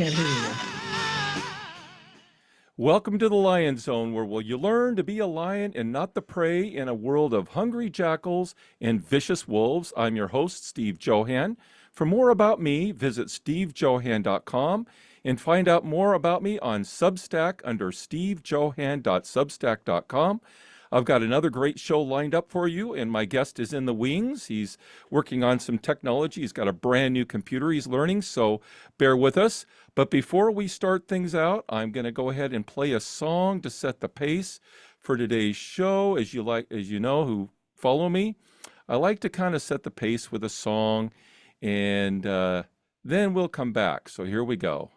can't hear you. Welcome to the Lion Zone, where will you learn to be a lion and not the prey in a world of hungry jackals and vicious wolves. I'm your host, Steve Johann. For more about me, visit stevejohann.com and find out more about me on Substack under stevejohann.substack.com. I've got another great show lined up for you, and my guest is in the wings. He's working on some technology. He's got a brand new computer he's learning, so bear with us. But before we start things out, I'm going to go ahead and play a song to set the pace for today's show. As you know, who follow me, I like to kind of set the pace with a song, and then we'll come back. So here we go.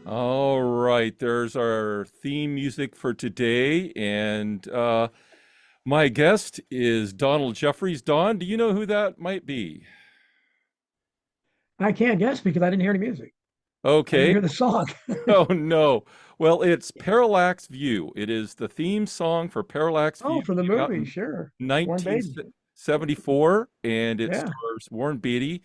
All right, there's our theme music for today, and my guest is Donald Jeffries. Don, do you know who that might be? I can't guess because I didn't hear any music. I didn't Okay. hear the song. Oh, no. Well, it's Parallax View. It is the theme song for Parallax Oh, View. for the Came out movie, in sure. Warren Beatty. 1974, and it Yeah. stars Warren Beatty.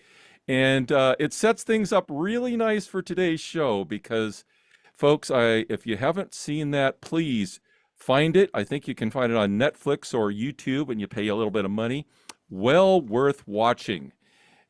And it sets things up really nice for today's show because, folks, if you haven't seen that, please find it. I think you can find it on Netflix or YouTube, and you pay a little bit of money. Well worth watching.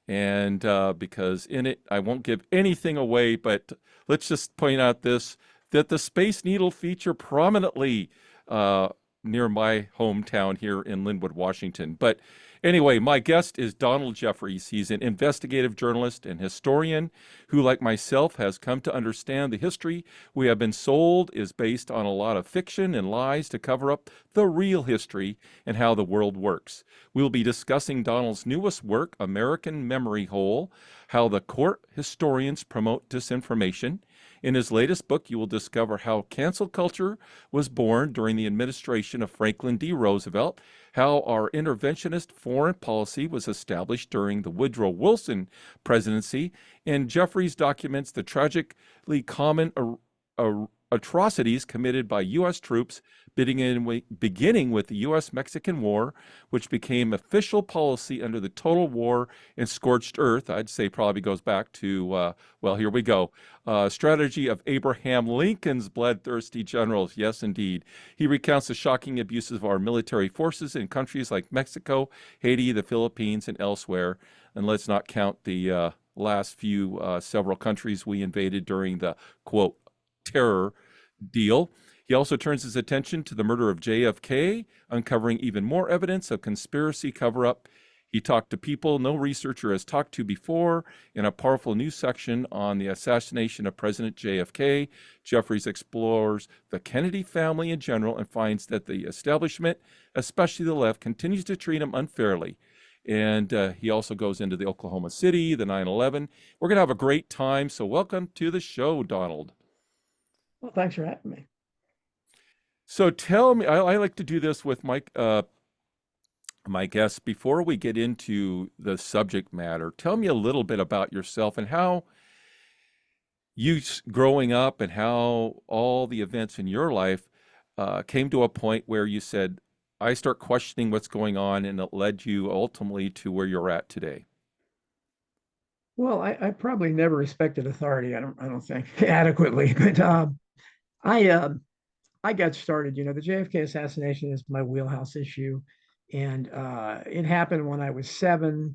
And because in it, I won't give anything away, but let's just point out that the Space Needle feature prominently near my hometown here in Linwood, Washington. But anyway, my guest is Donald Jeffries. He's an investigative journalist and historian who, like myself, has come to understand the history we have been sold is based on a lot of fiction and lies to cover up the real history and how the world works. We'll be discussing Donald's newest work, American Memory Hole, How the Court Historians Promote Disinformation. In his latest book, you will discover how cancel culture was born during the administration of Franklin D. Roosevelt, how our interventionist foreign policy was established during the Woodrow Wilson presidency, and Jeffries documents the tragically common atrocities committed by U.S. troops beginning with the U.S.-Mexican War, which became official policy under the Total War and Scorched Earth. I'd say probably goes back to, well, here we go. Strategy of Abraham Lincoln's bloodthirsty generals. Yes, indeed. He recounts the shocking abuses of our military forces in countries like Mexico, Haiti, the Philippines, and elsewhere. And let's not count the last few several countries we invaded during the, quote, terror deal. He also turns his attention to the murder of JFK, uncovering even more evidence of conspiracy cover-up. He talked to people no researcher has talked to before in a powerful news section on the assassination of President JFK. Jeffries explores the Kennedy family in general and finds that the establishment, especially the left, continues to treat him unfairly. And he also goes into the Oklahoma City, the 9/11. We're going to have a great time, so welcome to the show, Donald. Well, thanks for having me. So tell me, I like to do this with my guests before we get into the subject matter. Tell me a little bit about yourself and how you growing up and how all the events in your life came to a point where you said, I start questioning what's going on, and it led you ultimately to where you're at today. Well, I probably never respected authority. I don't think adequately, but I got started. You know, the JFK assassination is my wheelhouse issue, and it happened when I was 7.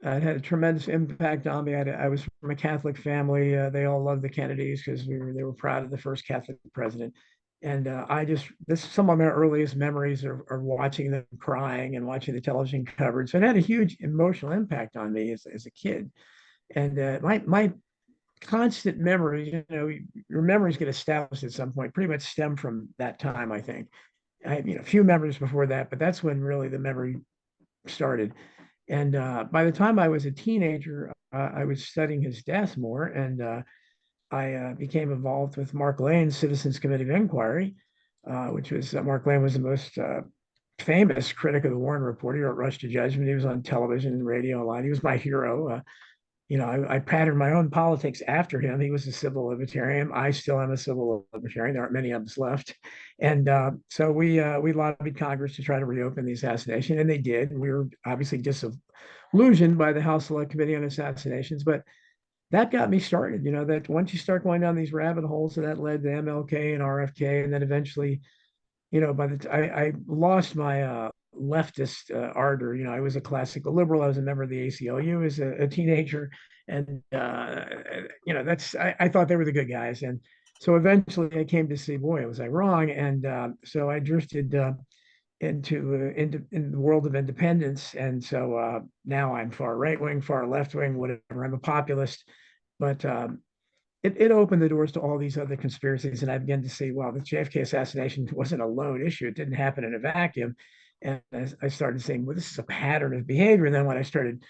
It had a tremendous impact on me. I was from a Catholic family. They all loved the Kennedys because they were proud of the first Catholic president. And this is some of my earliest memories are watching them crying and watching the television coverage. So it had a huge emotional impact on me as a kid. And my constant memories, your memories get established at some point, pretty much stem from that time, I think. I have, a few memories before that, but that's when really the memory started. And by the time I was a teenager, I was studying his death more, and I became involved with Mark Lane's Citizens Committee of Inquiry, which was Mark Lane was the most famous critic of the Warren Report. He wrote Rush to Judgment. He was on television, radio, a lot. He was my hero. I patterned my own politics after him. He was a civil libertarian. I still am a civil libertarian. There aren't many of us left, and so we lobbied Congress to try to reopen the assassination, and they did. And we were obviously disillusioned by the House Select Committee on Assassinations, but that got me started. That once you start going down these rabbit holes, so that led to MLK and RFK, and then eventually by the I lost my leftist ardor. I was a classical liberal. I was a member of the ACLU as a teenager, and I thought they were the good guys. And so eventually, I came to see, boy, was I wrong? And so I drifted into in the world of independence, and so now I'm far right wing, far left wing, whatever. I'm a populist, but it opened the doors to all these other conspiracies. And I began to see, well, the JFK assassination wasn't a lone issue. It didn't happen in a vacuum. And I started saying, well, this is a pattern of behavior. And then when I started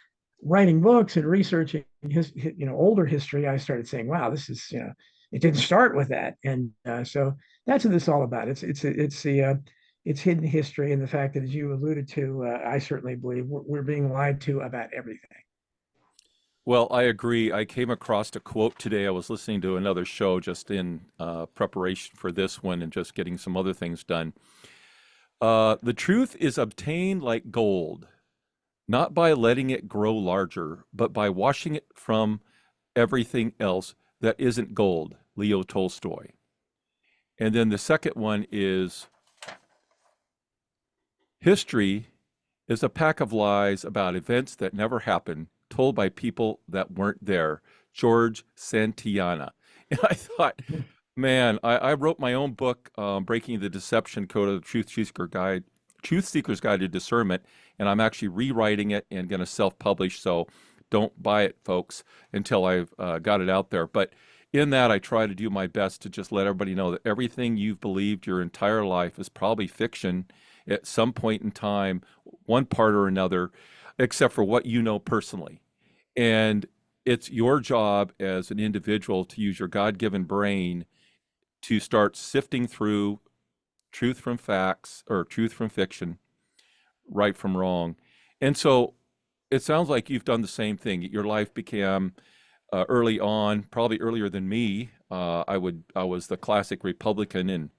writing books and researching older history, I started saying, wow, this is, it didn't start with that. And so that's what this is all about. It's hidden history. And the fact that, as you alluded to, I certainly believe we're being lied to about everything. Well, I agree. I came across a quote today. I was listening to another show just in preparation for this one and just getting some other things done. The truth is obtained like gold, not by letting it grow larger, but by washing it from everything else that isn't gold. Leo Tolstoy. And then the second one is history is a pack of lies about events that never happened, told by people that weren't there. George Santayana. And I thought, man, I wrote my own book, Breaking the Deception Code of the Truth Seeker's Guide to Discernment, and I'm actually rewriting it and going to self-publish. So don't buy it, folks, until I've got it out there. But in that, I try to do my best to just let everybody know that everything you've believed your entire life is probably fiction at some point in time, one part or another, except for what you know personally. And it's your job as an individual to use your God-given brain to start sifting through truth from facts or truth from fiction, right from wrong. And so it sounds like you've done the same thing. Your life became early on, probably earlier than me. I was the classic Republican, and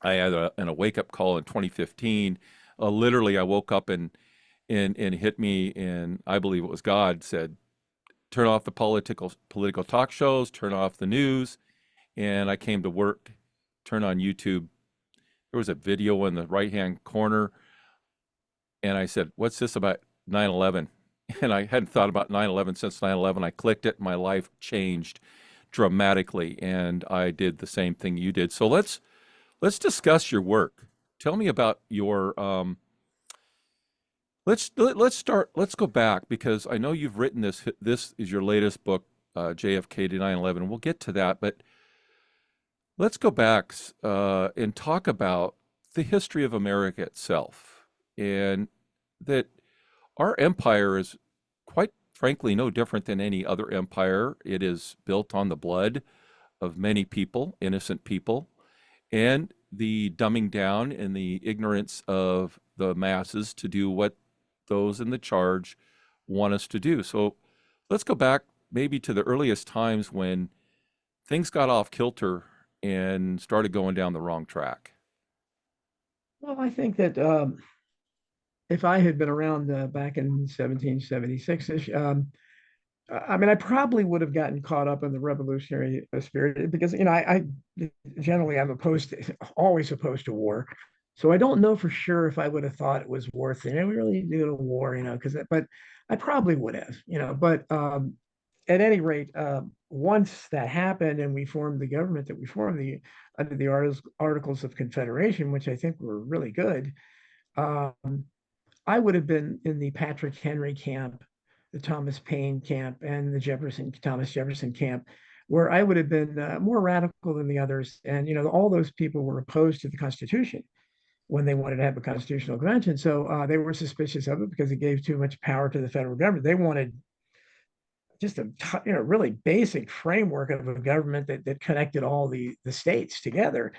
I had a wake-up call in 2015. Literally, I woke up and hit me, and I believe it was God said, turn off the political talk shows, turn off the news. And I came to work, turn on YouTube. There was a video in the right-hand corner, and I said, what's this about 9/11? And I hadn't thought about 9/11 since 9/11. I clicked it, my life changed dramatically, and I did the same thing you did. So let's discuss your work. Tell me about your let's start. Let's go back, because I know you've written this. This is your latest book, JFK to 9/11. We'll get to that, but let's go back and talk about the history of America itself, and that our empire is, quite frankly, no different than any other empire. It is built on the blood of many people, innocent people, and the dumbing down and the ignorance of the masses to do what those in the charge want us to do. So let's go back maybe to the earliest times when things got off kilter and started going down the wrong track. Well, I think that if I had been around back in 1776-ish, I mean, I probably would have gotten caught up in the revolutionary spirit because, I generally am always opposed to war. So I don't know for sure if I would have thought it was worth it. And we really did a war, because, but I probably would have, but at any rate, once that happened and we formed the government that we formed under the Articles of Confederation, which I think were really good, um, I would have been in the Patrick Henry camp, the Thomas Paine camp, and the Thomas Jefferson camp, where I would have been more radical than the others. And all those people were opposed to the Constitution when they wanted to have a constitutional convention. So they were suspicious of it because it gave too much power to the federal government. They wanted just a really basic framework of a government that connected all the states together.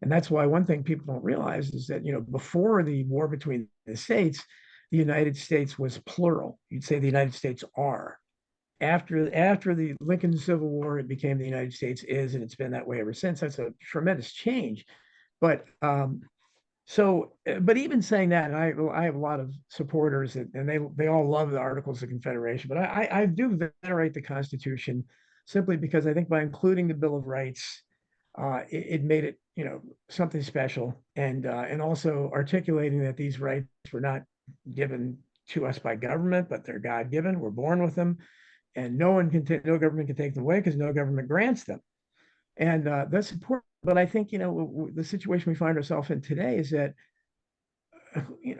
And that's why one thing people don't realize is that before the war between the states, the United States was plural. You'd say the United States are. After the Lincoln Civil War, it became the United States is, and it's been that way ever since. That's a tremendous change. But but even saying that, and I have a lot of supporters and they all love the Articles of Confederation, but I do venerate the Constitution simply because I think by including the Bill of Rights, it made it something special, and also articulating that these rights were not given to us by government, but they're God given. We're born with them, and no government can take them away because no government grants them. And that's important. But I think the situation we find ourselves in today is that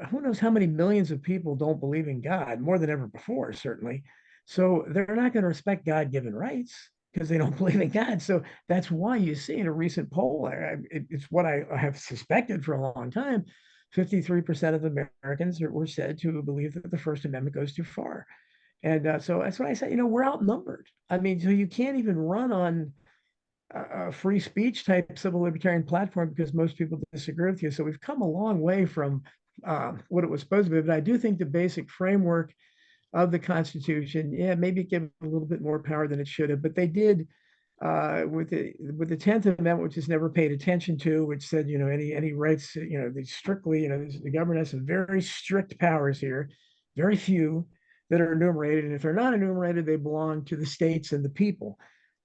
who knows how many millions of people don't believe in God, more than ever before, certainly. So they're not going to respect God-given rights because they don't believe in God. So that's why you see in a recent poll, it's what I have suspected for a long time. 53% of Americans were said to believe that the First Amendment goes too far. And so that's why I say, we're outnumbered. I mean, so you can't even run on a free speech type civil libertarian platform because most people disagree with you. So we've come a long way from what it was supposed to be. But I do think the basic framework of the Constitution, yeah, maybe it gave a little bit more power than it should have. But they did with the 10th Amendment, which is never paid attention to, which said any rights, they strictly, the government has some very strict powers here, very few that are enumerated, and if they're not enumerated, they belong to the states and the people.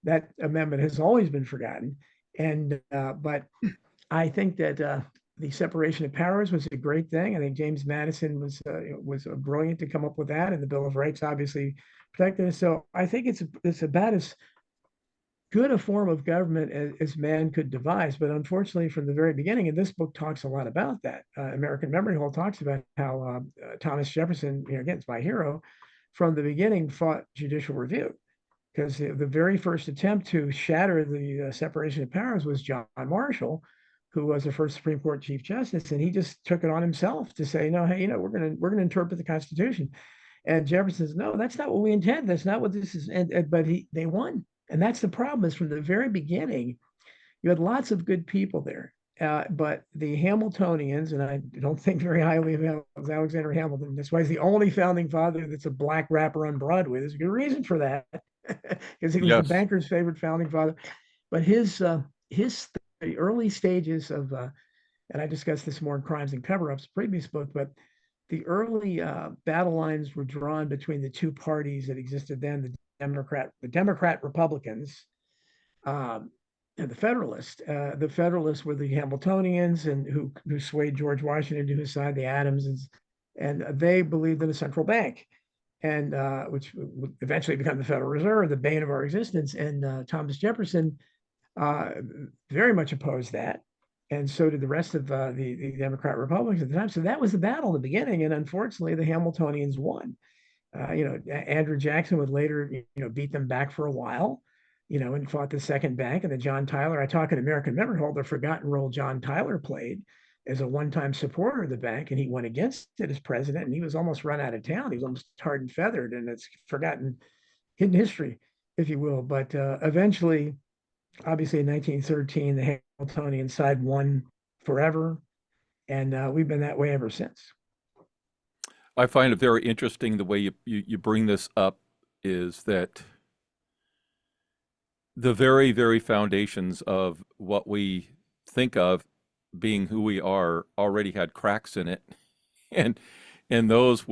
That amendment has always been forgotten, and but I think that the separation of powers was a great thing. I think James Madison was brilliant to come up with that, and the Bill of Rights obviously protected us. So I think it's about as good a form of government as man could devise. But unfortunately, from the very beginning, and this book talks a lot about that. American Memory Hole talks about how Thomas Jefferson, again, it's my hero, from the beginning fought judicial review because the very first attempt to shatter the separation of powers was John Marshall, who was the first Supreme Court Chief Justice, and he just took it on himself to say, no, hey, we're gonna interpret the Constitution. And Jefferson says, no, that's not what we intend. That's not what this is. But they won, and that's the problem. Is from the very beginning, you had lots of good people there, but the Hamiltonians, and I don't think very highly of Alexander Hamilton. That's why he's the only founding father that's a black rapper on Broadway. There's a good reason for that, because he was the banker's favorite founding father. But the early stages of, and I discussed this more in Crimes and Cover-Ups, previous book, but the early battle lines were drawn between the two parties that existed then: the Democrat Republicans, and the Federalists. The Federalists were the Hamiltonians, and who swayed George Washington to his side, the Adams, and they believed in a central bank, and which would eventually become the Federal Reserve, the bane of our existence. And Thomas Jefferson very much opposed that, and so did the rest of the Democrat Republicans at the time. So that was the battle in the beginning, and unfortunately, the Hamiltonians won. Andrew Jackson would later, beat them back for a while, and fought the second bank. And then John Tyler, I talk in American Memory Hole, the forgotten role John Tyler played as a one-time supporter of the bank, and he went against it as president, and he was almost run out of town. He was almost tarred and feathered, and it's forgotten, hidden history, if you will. But eventually, obviously in 1913, the Hamiltonian side won forever, and we've been that way ever since. I find it very interesting the way you bring this up, is that the very, very foundations of what we think of being who we are already had cracks in it. And those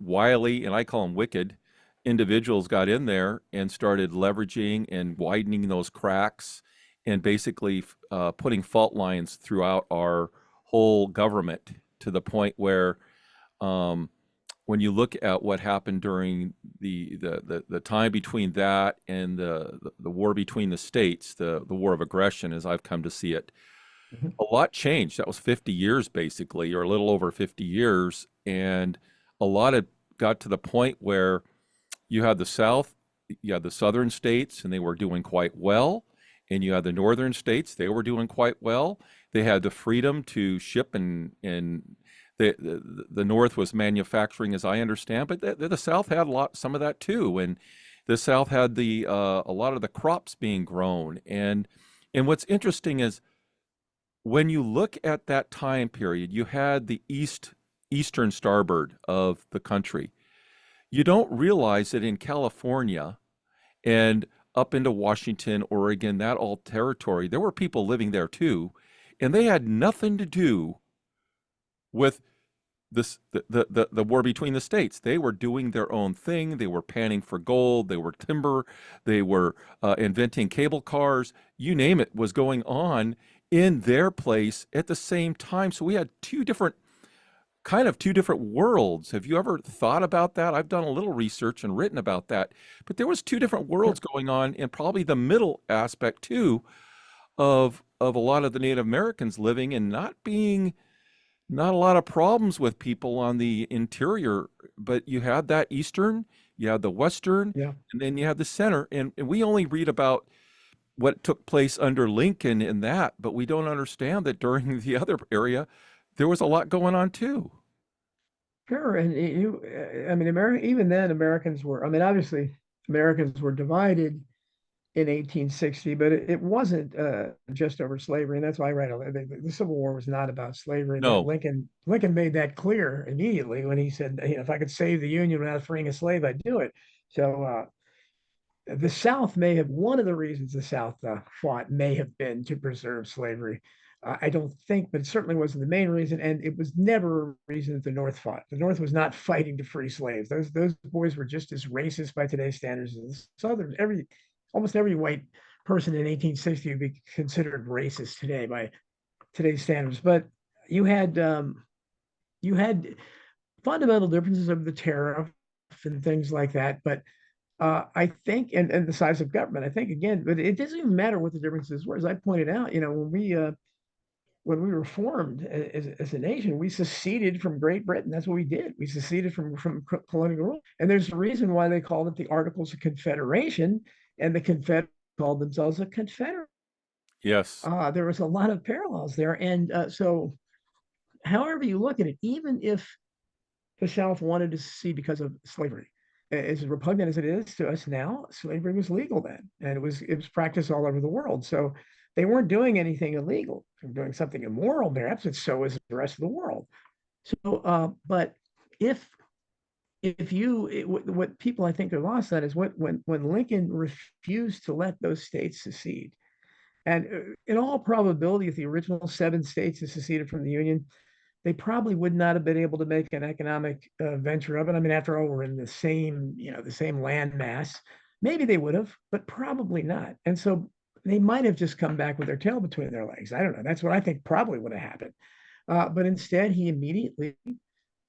wily, and I call them wicked, individuals got in there and started leveraging and widening those cracks and basically putting fault lines throughout our whole government to the point where um, when you look at what happened during the time between that and the war between the states, the war of aggression, as I've come to see it, Mhm. a lot changed. That was 50 years basically, or a little over 50 years, and a lot of got to the point where you had the South, you had the southern states, and they were doing quite well. And you had the northern states, they were doing quite well. They had the freedom to ship, and the North was manufacturing, as I understand, but the South had some of that too. And the South had a lot of the crops being grown. And what's interesting is when you look at that time period, you had the eastern starboard of the country. You don't realize that in California and up into Washington, Oregon, that all territory, there were people living there too, and they had nothing to do with the war between the states. They were doing their own thing. They were panning for gold. They were timber. They were inventing cable cars. You name it was going on in their place at the same time. So we had two different worlds. Have you ever thought about that? I've done a little research and written about that, but there was two different Sure. worlds going on, and probably the middle aspect too of a lot of the Native Americans living and not a lot of problems with people on the interior, but you had that eastern, you had the western, Yeah. and then you had the center, and we only read about what took place under Lincoln in that, but we don't understand that during the other area there was a lot going on too. Sure. And I mean, even then, Americans were, I mean, obviously, Americans were divided in 1860, but it wasn't just over slavery. And that's why I write, the Civil War was not about slavery. That No, Lincoln made that clear immediately when he said, you know, if I could save the Union without freeing a slave, I'd do it. So the South may have, one of the reasons the South fought may have been to preserve slavery. I don't think, but it certainly wasn't the main reason, and it was never a reason that the North fought. The North was not fighting to free slaves. Those boys were just as racist by today's standards as the Southern. Almost every white person in 1860 would be considered racist today by today's standards. But you had um, you had fundamental differences of the tariff and things like that. But I think, and the size of government, I think again, but it doesn't even matter what the differences were. As I pointed out, you know, when we were formed as a nation, we seceded from Great Britain. That's what we did. We seceded from colonial rule. And there's a reason why they called it the Articles of Confederation, and the Confederates called themselves a Confederate. yes, There was a lot of parallels there. And so, however you look at it, even if the South wanted to secede because of slavery, as repugnant as it is to us now, slavery was legal then, and it was practiced all over the world. So they weren't doing anything illegal. They were doing something immoral, perhaps, and so is the rest of the world. So, but if what people I think are lost on is when Lincoln refused to let those states secede, and in all probability, if the original 7 states had seceded from the Union, they probably would not have been able to make an economic venture of it. I mean, after all, we're in the same land mass. Maybe they would have, but probably not. And so they might have just come back with their tail between their legs. I don't know. That's what I think probably would have happened. But instead, he immediately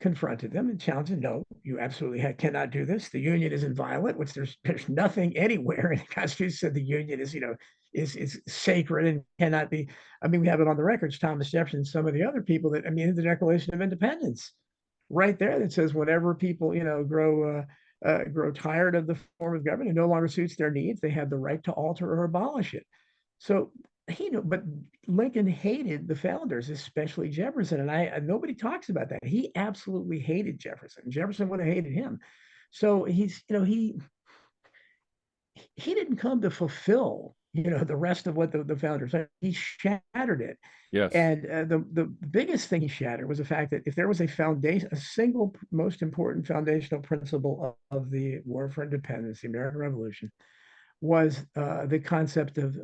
confronted them and challenged them. No, you absolutely cannot do this. The Union is inviolate, which there's nothing anywhere in the Constitution said the Union is sacred and cannot be. I mean, we have it on the records, Thomas Jefferson, some of the other people that, I mean, the Declaration of Independence, right there, that says whenever people, grow tired of the form of government and no longer suits their needs, they have the right to alter or abolish it. So but Lincoln hated the founders, especially Jefferson, and nobody talks about that. He absolutely hated Jefferson. Jefferson would have hated him. So he didn't come to fulfill the rest of what the founders said. He shattered it. yes, And the biggest thing he shattered was the fact that if there was a foundation, a single most important foundational principle of the War for Independence, the American Revolution, was the concept of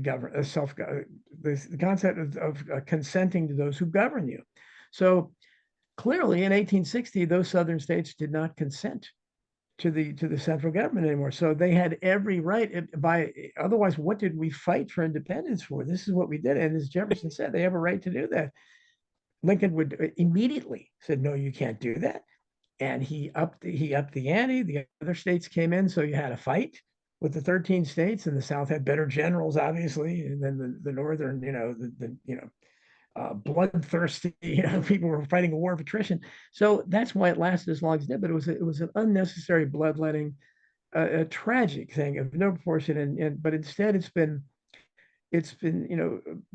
govern self the concept of consenting to those who govern you. So clearly, in 1860, those southern states did not consent to the central government anymore. So they had every right by otherwise, what did we fight for independence for? This is what we did. And as Jefferson said, they have a right to do that. Lincoln would immediately said, no, you can't do that. And he upped the ante. The other states came in, so you had a fight with the 13 states, and the South had better generals, obviously, and then the northern, bloodthirsty, people were fighting a war of attrition. So that's why it lasted as long as it did. But it was an unnecessary bloodletting, a tragic thing of no proportion. But instead, it's been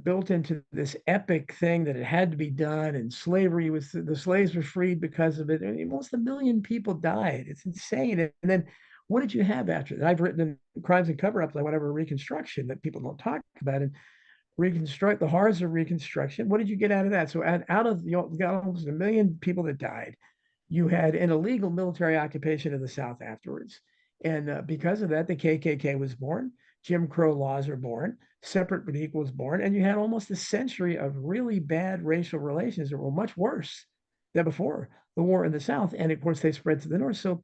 built into this epic thing that it had to be done, and slavery was the slaves were freed because of it. I mean, almost 1 million people died. It's insane. And then what did you have after that? I've written in Crimes and Cover-Ups, like whatever, Reconstruction, that people don't talk about. And reconstruct the horrors of Reconstruction. What did you get out of that? So out of you got almost 1 million people that died. You had an illegal military occupation of the South afterwards, and because of that, the KKK was born. Jim Crow laws are born. Separate but equal was born, and you had almost a century of really bad racial relations that were much worse than before the war in the South. And of course, they spread to the North. So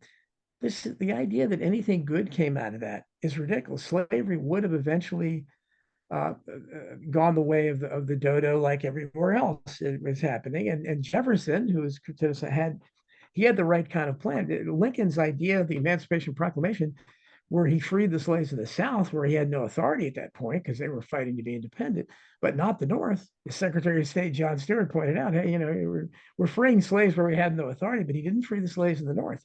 the idea that anything good came out of that is ridiculous. Slavery would have eventually gone the way of the dodo, like everywhere else it was happening. And Jefferson, who was he had the right kind of plan. Lincoln's idea of the Emancipation Proclamation, where he freed the slaves of the South, where he had no authority at that point because they were fighting to be independent, but not the North. The Secretary of State John Stuart pointed out, hey, we're freeing slaves where we had no authority, but he didn't free the slaves in the North.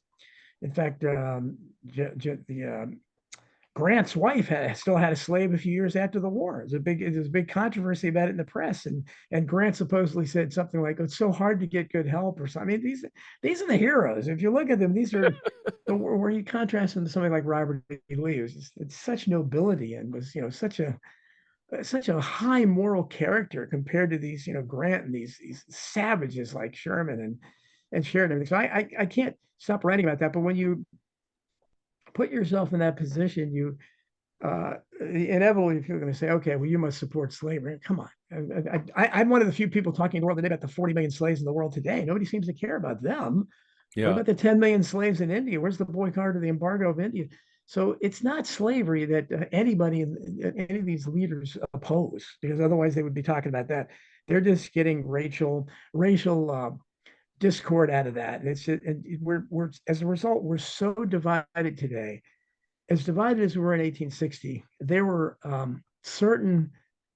In fact, Grant's wife still had a slave a few years after the war. There's a big controversy about it in the press, and Grant supposedly said something like, "It's so hard to get good help," or something. I mean, these are the heroes. If you look at them, these are where you contrast them to somebody like Robert E. Lee. It's such nobility and was such a high moral character compared to these Grant and these savages like Sherman and Sheridan. So I can't stop writing about that. But when you put yourself in that position, you inevitably if you're going to say, okay, well, you must support slavery. Come on. I'm one of the few people talking in the world today about the 40 million slaves in the world today. Nobody seems to care about them. What Yeah. about the 10 million slaves in India? Where's the boycott or the embargo of India? So it's not slavery that anybody, any of these leaders oppose, because otherwise they would be talking about that. They're just getting racial discord out of that. And we're as a result, we're so divided today. As divided as we were in 1860, there were certain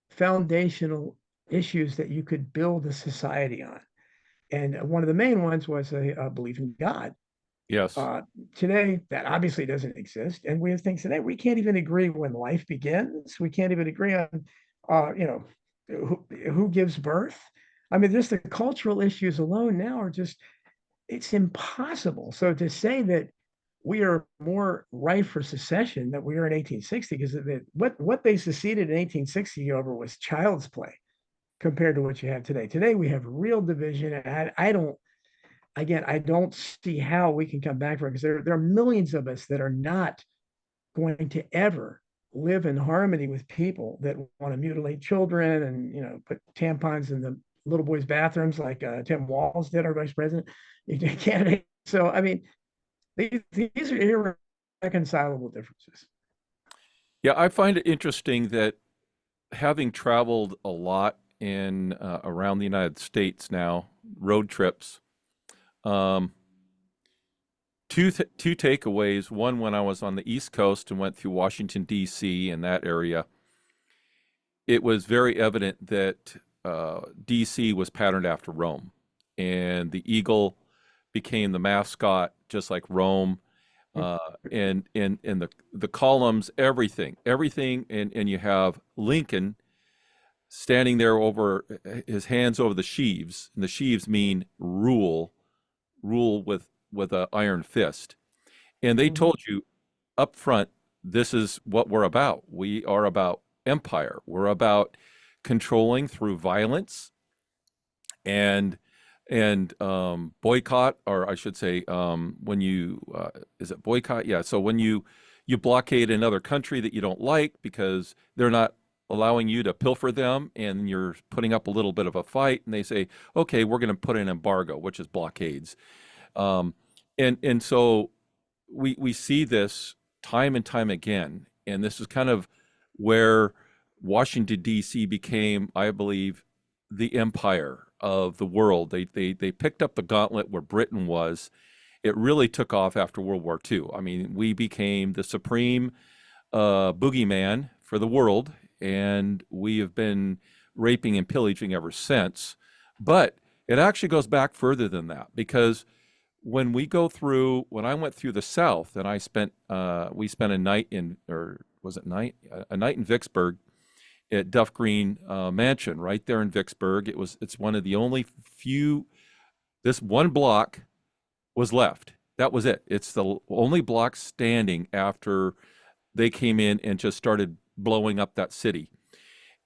foundational issues that you could build a society on. And one of the main ones was a belief in God. Yes. Today, that obviously doesn't exist. And we have things today, we can't even agree when life begins. We can't even agree on, who gives birth. I mean, just the cultural issues alone now are it's impossible. So to say that we are more ripe for secession than we were in 1860, because what they seceded in 1860 over was child's play compared to what you have today. Today, we have real division. And I don't see how we can come back from it, because there are millions of us that are not going to ever live in harmony with people that want to mutilate children and put tampons in the little boys' bathrooms like Tim Walz did, our vice president candidate. So I mean, these are irreconcilable differences. Yeah, I find it interesting that having traveled a lot in around the United States now, road trips, um, two takeaways. One, when I was on the East Coast and went through Washington, D.C. and that area, it was very evident that D.C. was patterned after Rome, and the eagle became the mascot, just like Rome. And the columns, everything, and you have Lincoln standing there over his hands over the sheaves, and the sheaves mean rule with an iron fist. And they told you up front, this is what we're about. We are about empire. We're about controlling through violence and boycott, or I should say, when you is it boycott? Yeah. So when you blockade another country that you don't like because they're not allowing you to pilfer them, and you're putting up a little bit of a fight, and they say, okay, we're going to put an embargo, which is blockades. And so we see this time and time again, and this is kind of where Washington D.C. became, I believe, the empire of the world. They picked up the gauntlet where Britain was. It really took off after World War II. I mean, we became the supreme boogeyman for the world, and we have been raping and pillaging ever since. But it actually goes back further than that, because when I went through the South, and we spent a night in, or was it night? A night in Vicksburg at Duff Green Mansion, right there in Vicksburg. It's one of the only few, this one block was left. That was it. It's the only block standing after they came in and just started blowing up that city.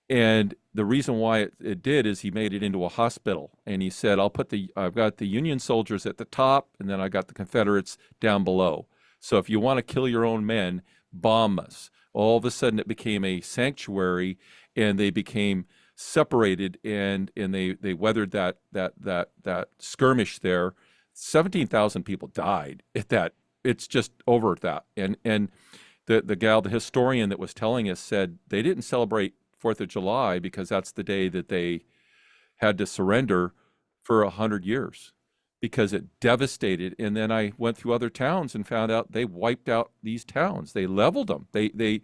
And the reason why it did is he made it into a hospital, and he said, I've got the Union soldiers at the top, and then I got the Confederates down below. So if you want to kill your own men, bomb us. All of a sudden it became a sanctuary, and they became separated, and they weathered that skirmish there. 17,000 people died at that. It's just over at that. And the historian that was telling us said they didn't celebrate 4th of July because that's the day that they had to surrender for 100 years, because it devastated. And then I went through other towns and found out they wiped out these towns. They leveled them. They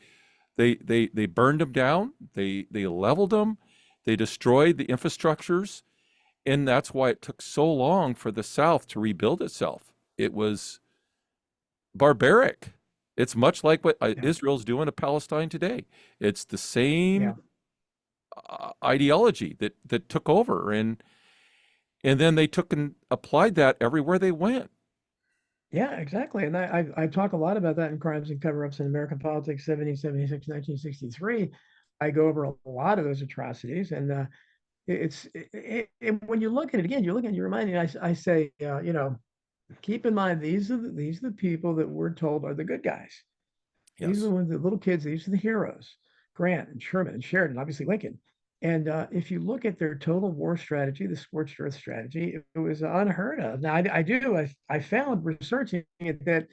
burned them down. They leveled them. They destroyed the infrastructures. And that's why it took so long for the South to rebuild itself. It was barbaric. It's much like what Israel's doing to Palestine today. It's the same ideology that took over, and then they took and applied that everywhere they went. Yeah, exactly. And I talk a lot about that in Crimes and Cover-ups in American Politics, 1776, 1963. I go over a lot of those atrocities, and when you look at it again, you remind me. I say, keep in mind these are the people that we're told are the good guys. These are Yes. the ones, the little kids. These are the heroes: Grant and Sherman and Sheridan, obviously Lincoln. And if you look at their total war strategy, the scorched earth strategy, it was unheard of. Now, I found researching it that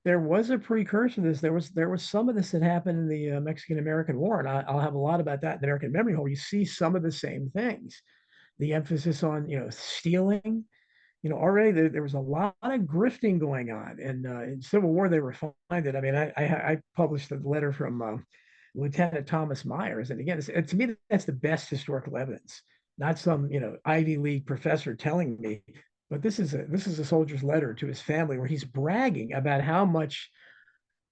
there was a precursor to this. There was some of this that happened in the Mexican-American War, and I'll have a lot about that in the American Memory Hole. You see some of the same things. The emphasis on stealing. Already there was a lot of grifting going on, and in Civil War they refined it. I mean, I published a letter from Lieutenant Thomas Myers, and again, to me that's the best historical evidence, not some Ivy League professor telling me, but this is a soldier's letter to his family where he's bragging about how much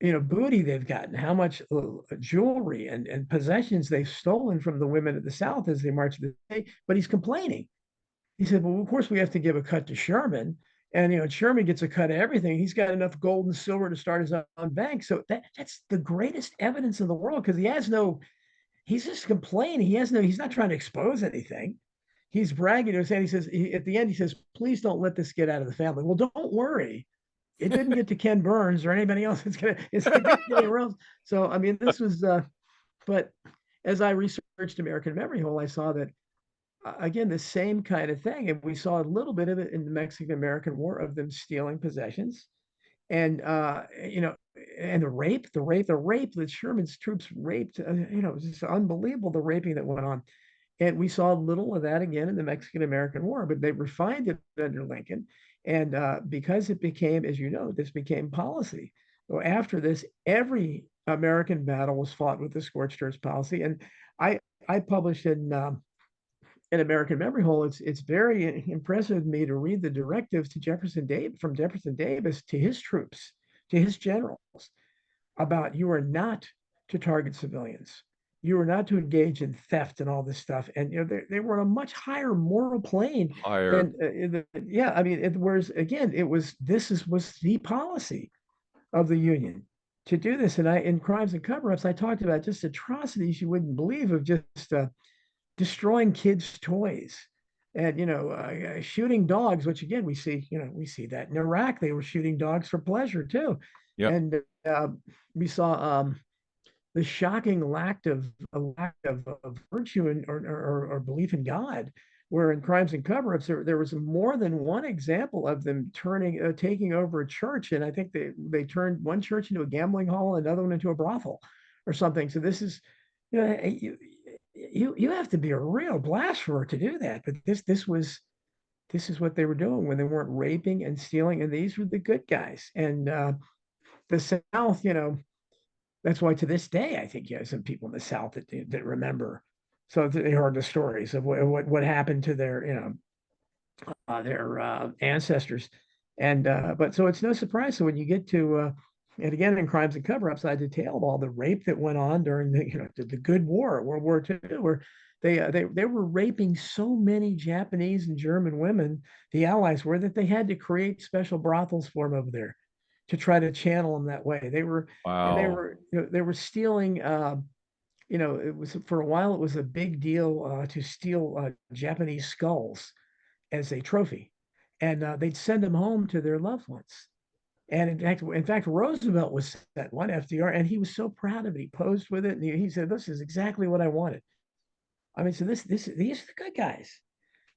booty they've gotten, how much jewelry and possessions they've stolen from the women of the South as they march the day, but he's complaining. He said, well, of course we have to give a cut to Sherman. And Sherman gets a cut of everything. He's got enough gold and silver to start his own bank. So that's the greatest evidence in the world, because he's just complaining. He's not trying to expose anything. He's bragging to his head. He says, at the end, he says, please don't let this get out of the family. Well, don't worry. It didn't get to Ken Burns or anybody else. It didn't get anywhere else. So, I mean, this was, but as I researched American Memory Hole, I saw that again, the same kind of thing. And we saw a little bit of it in the Mexican American War of them stealing possessions. And, and the rape that Sherman's troops raped, it was just unbelievable, the raping that went on. And we saw little of that again in the Mexican American War, but they refined it under Lincoln. And because it became, as you know, this became policy. So after this, every American battle was fought with the scorched earth policy. And I published in American Memory Hole, it's very impressive to me to read the directives to from Jefferson Davis to his troops, to his generals, about you are not to target civilians, you are not to engage in theft and all this stuff. And they were on a much higher moral plane Higher. than yeah. I mean, whereas again, was the policy of the Union to do this. And in Crimes and Cover-ups, I talked about just atrocities you wouldn't believe, of just destroying kids' toys, and shooting dogs, which again we see that in Iraq they were shooting dogs for pleasure too. Yep. And we saw the shocking lack of virtue or belief in God Where in crimes and cover-ups, there was more than one example of them taking over a church, and I think they turned one church into a gambling hall, another one into a brothel, or something. So this is, you know, you have to be a real blasphemer to do that. But this is what they were doing when they weren't raping and stealing, and these were the good guys. And the South, that's why to this day I think you have some people in the South that remember. So they heard the stories of what happened to their ancestors, and but so it's no surprise. So when you get to and again in crimes and cover-ups, I detailed all the rape that went on during the good war, World War II, where they were raping so many Japanese and German women, the Allies were, that they had to create special brothels for them over there to try to channel them that way. They were and Wow. they were stealing. It was for a while. It was a big deal to steal Japanese skulls as a trophy, and they'd send them home to their loved ones. And in fact, Roosevelt was sent one, FDR, and he was so proud of it. He posed with it, and he said, "This is exactly what I wanted." I mean, so these are the good guys.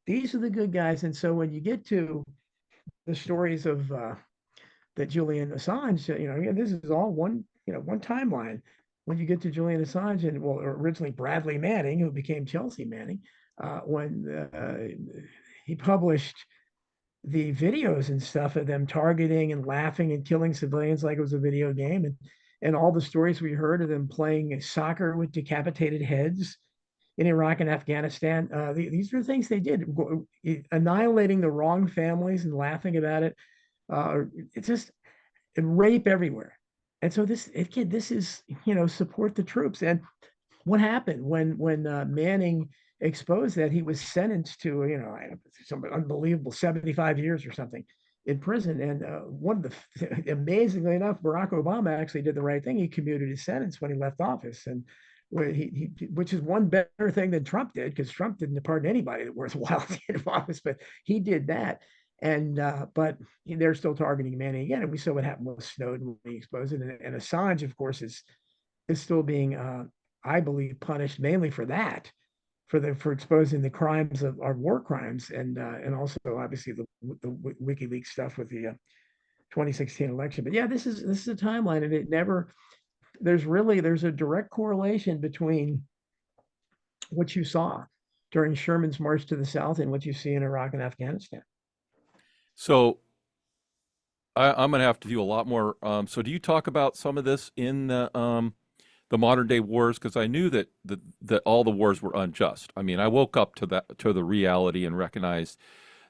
These are the good guys. And so when you get to the stories of that Julian Assange, again, this is all one timeline. When you get to Julian Assange and, well, originally Bradley Manning, who became Chelsea Manning, when he published the videos and stuff of them targeting and laughing and killing civilians like it was a video game, and all the stories we heard of them playing soccer with decapitated heads in Iraq and Afghanistan. These are things they did, annihilating the wrong families and laughing about it. It's just rape everywhere. And so this is, support the troops. And what happened when Manning exposed that, he was sentenced to, some unbelievable 75 years or something in prison. And one of the amazingly enough, Barack Obama actually did the right thing. He commuted his sentence when he left office, and which is one better thing than Trump did, because Trump didn't pardon anybody that worthwhile in office, but he did that. And but they're still targeting Manning again, and we saw what happened with Snowden when he exposed it. And Assange, of course, is still being, I believe, punished mainly for that, for exposing the crimes of our war crimes, and also obviously the WikiLeaks stuff with the 2016 election. But yeah, this is a timeline, and it never. There's a direct correlation between what you saw during Sherman's march to the South and what you see in Iraq and Afghanistan. So I'm going to have to do a lot more. So do you talk about some of this in the modern day wars? Because I knew that all the wars were unjust. I mean, I woke up to the reality and recognized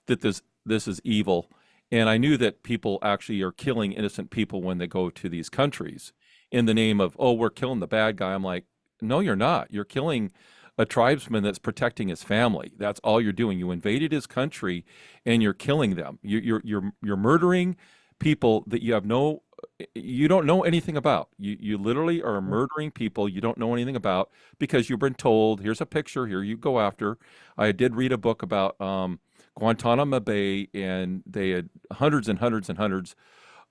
that this is evil, and I knew that people actually are killing innocent people when they go to these countries in the name of, oh, we're killing the bad guy. I'm like, no, you're not. You're killing a tribesman that's protecting his family. That's all you're doing. You invaded his country, and you're killing them. You're murdering people that you don't know anything about. You literally are murdering people you don't know anything about, because you've been told, here's a picture, here you go after. I did read a book about Guantanamo Bay, and they had hundreds and hundreds and hundreds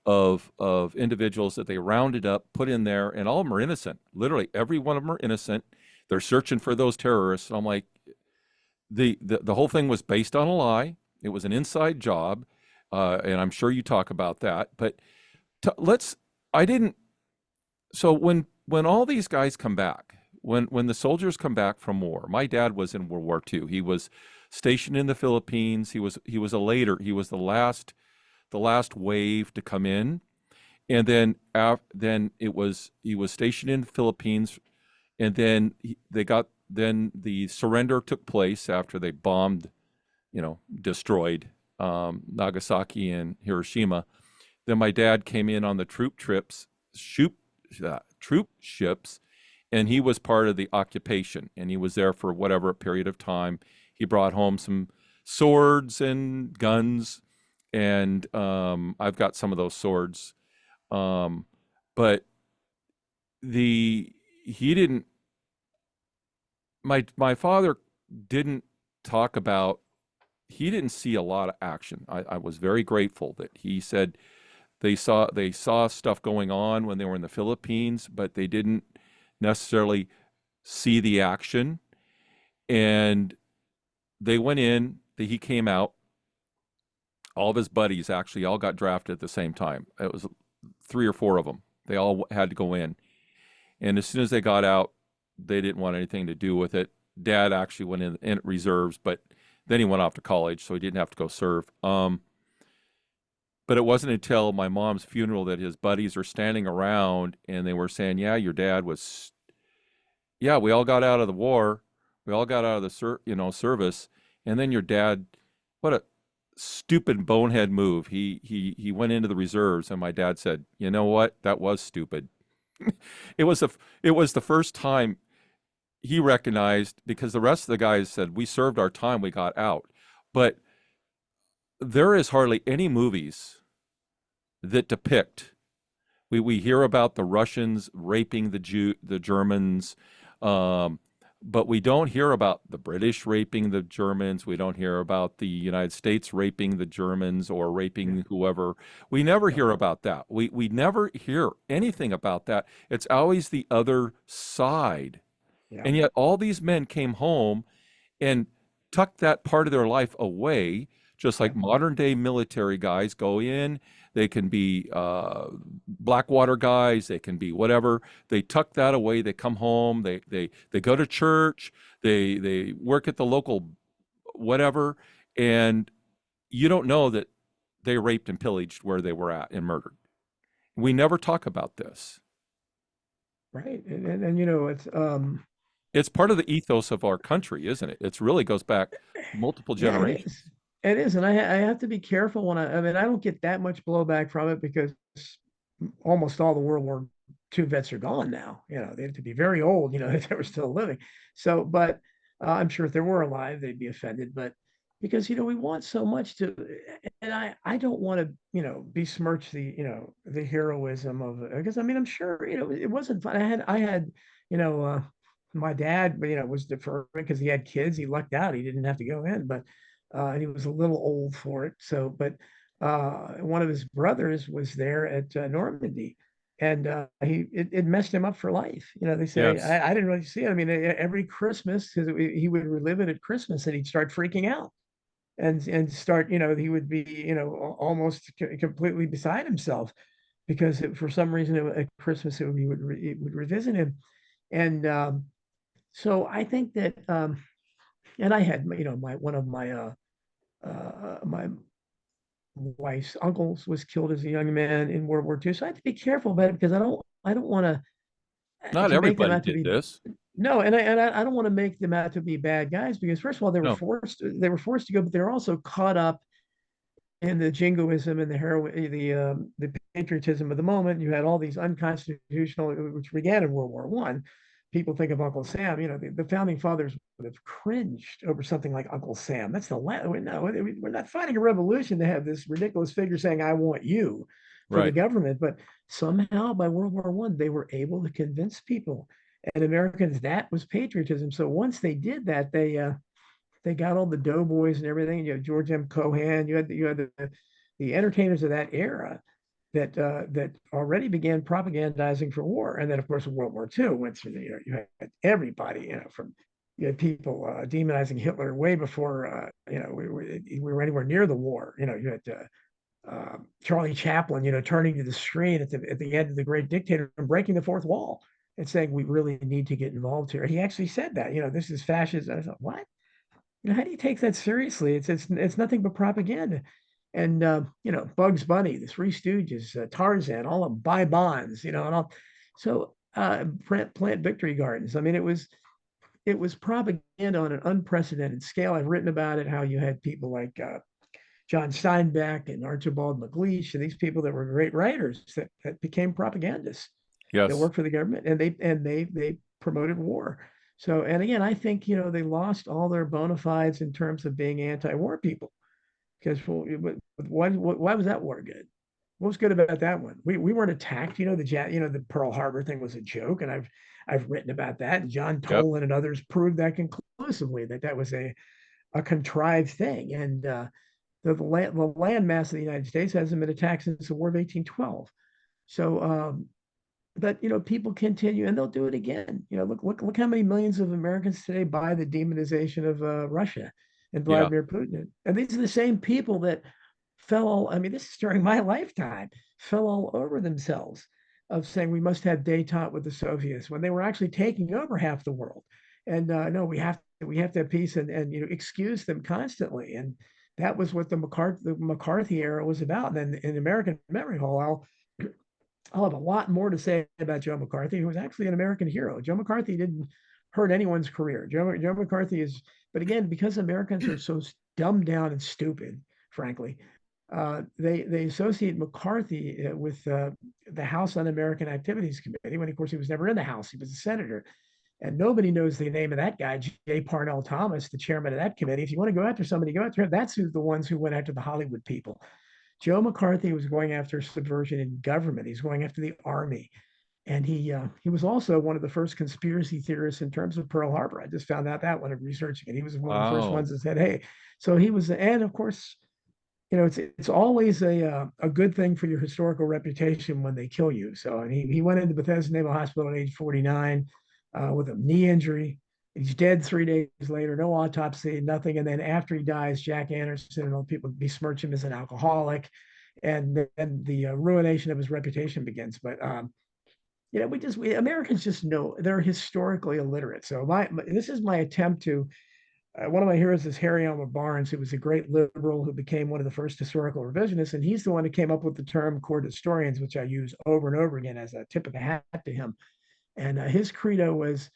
of individuals that they rounded up, put in there, and all of them are innocent. Literally, every one of them are innocent. They're searching for those terrorists. And I'm like, the whole thing was based on a lie. It was an inside job, and I'm sure you talk about that. But I didn't. So when all these guys come back, when the soldiers come back from war, my dad was in World War II. He was stationed in the Philippines. He was the last wave to come in, and then he was stationed in the Philippines, and then the surrender took place after they bombed, destroyed Nagasaki and Hiroshima. Then my dad came in on the troop ships, and he was part of the occupation, and he was there for whatever period of time. He brought home some swords and guns, and I've got some of those swords, but he didn't. My father didn't talk about. He didn't see a lot of action. I was very grateful that he said they saw stuff going on when they were in the Philippines, but they didn't necessarily see the action. And they went in, he came out. All of his buddies actually all got drafted at the same time. It was 3 or 4 of them. They all had to go in. And as soon as they got out, they didn't want anything to do with it. Dad actually went in reserves, but then he went off to college, so he didn't have to go serve. But it wasn't until my mom's funeral that his buddies are standing around and they were saying, "Yeah, your dad was. Yeah, we all got out of the war. We all got out of the service, and then your dad. What a stupid bonehead move. He went into the reserves." And my dad said, "You know what? That was stupid." It was the first time he recognized, because the rest of the guys said, "We served our time, we got out." But there is hardly any movies that depict. We hear about the Russians raping the Germans, but we don't hear about the British raping the Germans. We don't hear about the United States raping the Germans or raping whoever. We never hear about that. We never hear anything about that. It's always the other side. Yeah. And yet all these men came home and tucked that part of their life away, just like modern day military guys go in. They can be Blackwater guys. They can be whatever. They tuck that away. They come home. They go to church. They work at the local whatever, and you don't know that they raped and pillaged where they were at and murdered. We never talk about this. Right. And It's part of the ethos of our country, isn't it? It really goes back multiple yeah, it generations. is. It is. And I have to be careful I mean, I don't get that much blowback from it because almost all the World War II vets are gone now. They have to be very old, if they were still living. So, but I'm sure if they were alive, they'd be offended. But because, we want so much to, and I don't want to, besmirch the heroism of it. Because I mean, I'm sure, it wasn't fun. I had, you know, my dad, was deferred because he had kids. He lucked out. He didn't have to go in, but, and he was a little old for it. So, but one of his brothers was there at Normandy, and it messed him up for life. They say Yes. I didn't really see it. I mean, every Christmas, because he would relive it at Christmas, and he'd start freaking out and start. He would be almost completely beside himself because for some reason at Christmas it would revisit him, and so I think that and I had my one of my wife's uncles was killed as a young man in World War II. So I have to be careful about it because I don't want Not to make them everybody out to did be this. no, and I don't want to make them out to be bad guys because first of all No. they were forced to go, but they were also caught up in the jingoism and the patriotism of the moment. You had all these unconstitutional, which began in World War One. People think of Uncle Sam. The founding fathers would have cringed over something like Uncle Sam. That's the last. No, we're not fighting a revolution to have this ridiculous figure saying "I want you" for the Right. government. But somehow by World War One, they were able to convince people and Americans that was patriotism. So once they did that, they got all the doughboys and everything. You had George M. Cohan. You had the entertainers of that era that already began propagandizing for war. And then, of course, World War II went through. You had everybody. From you had people demonizing Hitler way before we were anywhere near the war. You had Charlie Chaplin, turning to the screen at the end of The Great Dictator and breaking the fourth wall and saying we really need to get involved here. He actually said that. This is fascism. I thought, what? How do you take that seriously? It's nothing but propaganda. And Bugs Bunny, the Three Stooges, Tarzan, all of them buy bonds, and all. So plant victory gardens. I mean, it was propaganda on an unprecedented scale. I've written about it. How you had people like John Steinbeck and Archibald MacLeish, and these people that were great writers that became propagandists that Yes. worked for the government, and they promoted war. So, and again, I think they lost all their bona fides in terms of being anti-war people. Because why was that war good? What was good about that one? We weren't attacked. The Pearl Harbor thing was a joke, and I've written about that. And John Yep. Tolan and others proved that conclusively that was a contrived thing. And the land mass of the United States hasn't been attacked since the War of 1812. So but people continue and they'll do it again. Look how many millions of Americans today buy the demonization of Russia. and Yeah. Vladimir Putin. And these are the same people that I mean, this is during my lifetime, fell all over themselves of saying we must have détente with the Soviets when they were actually taking over half the world. And no, we have to have peace and excuse them constantly. And that was what the McCarthy era was about. And then in American Memory Hall, I'll have a lot more to say about Joe McCarthy, who was actually an American hero. Joe McCarthy didn't hurt anyone's career. Joe McCarthy is, but again, because Americans are so dumbed down and stupid, frankly, they associate McCarthy with the House Un-American Activities Committee, when of course he was never in the House. He was a senator. And nobody knows the name of that guy, J. Parnell Thomas, the chairman of that committee. If you want to go after somebody, go after him. That's who the ones who went after the Hollywood people. Joe McCarthy was going after subversion in government. He's going after the army, and he was also one of the first conspiracy theorists in terms of Pearl Harbor. I just found out that when I'm researching it. He was one of the first Wow. ones that said, "Hey." So he was, and of course, it's always a good thing for your historical reputation when they kill you. So, and he went into Bethesda Naval Hospital at age 49 with a knee injury. He's dead 3 days later, no autopsy, nothing. And then after he dies, Jack Anderson and all people besmirch him as an alcoholic, and then the ruination of his reputation begins. But Americans just know they're historically illiterate. So this is my attempt to one of my heroes is Harry Elmer Barnes, who was a great liberal who became one of the first historical revisionists. And he's the one who came up with the term court historians, which I use over and over again as a tip of the hat to him. And his credo was,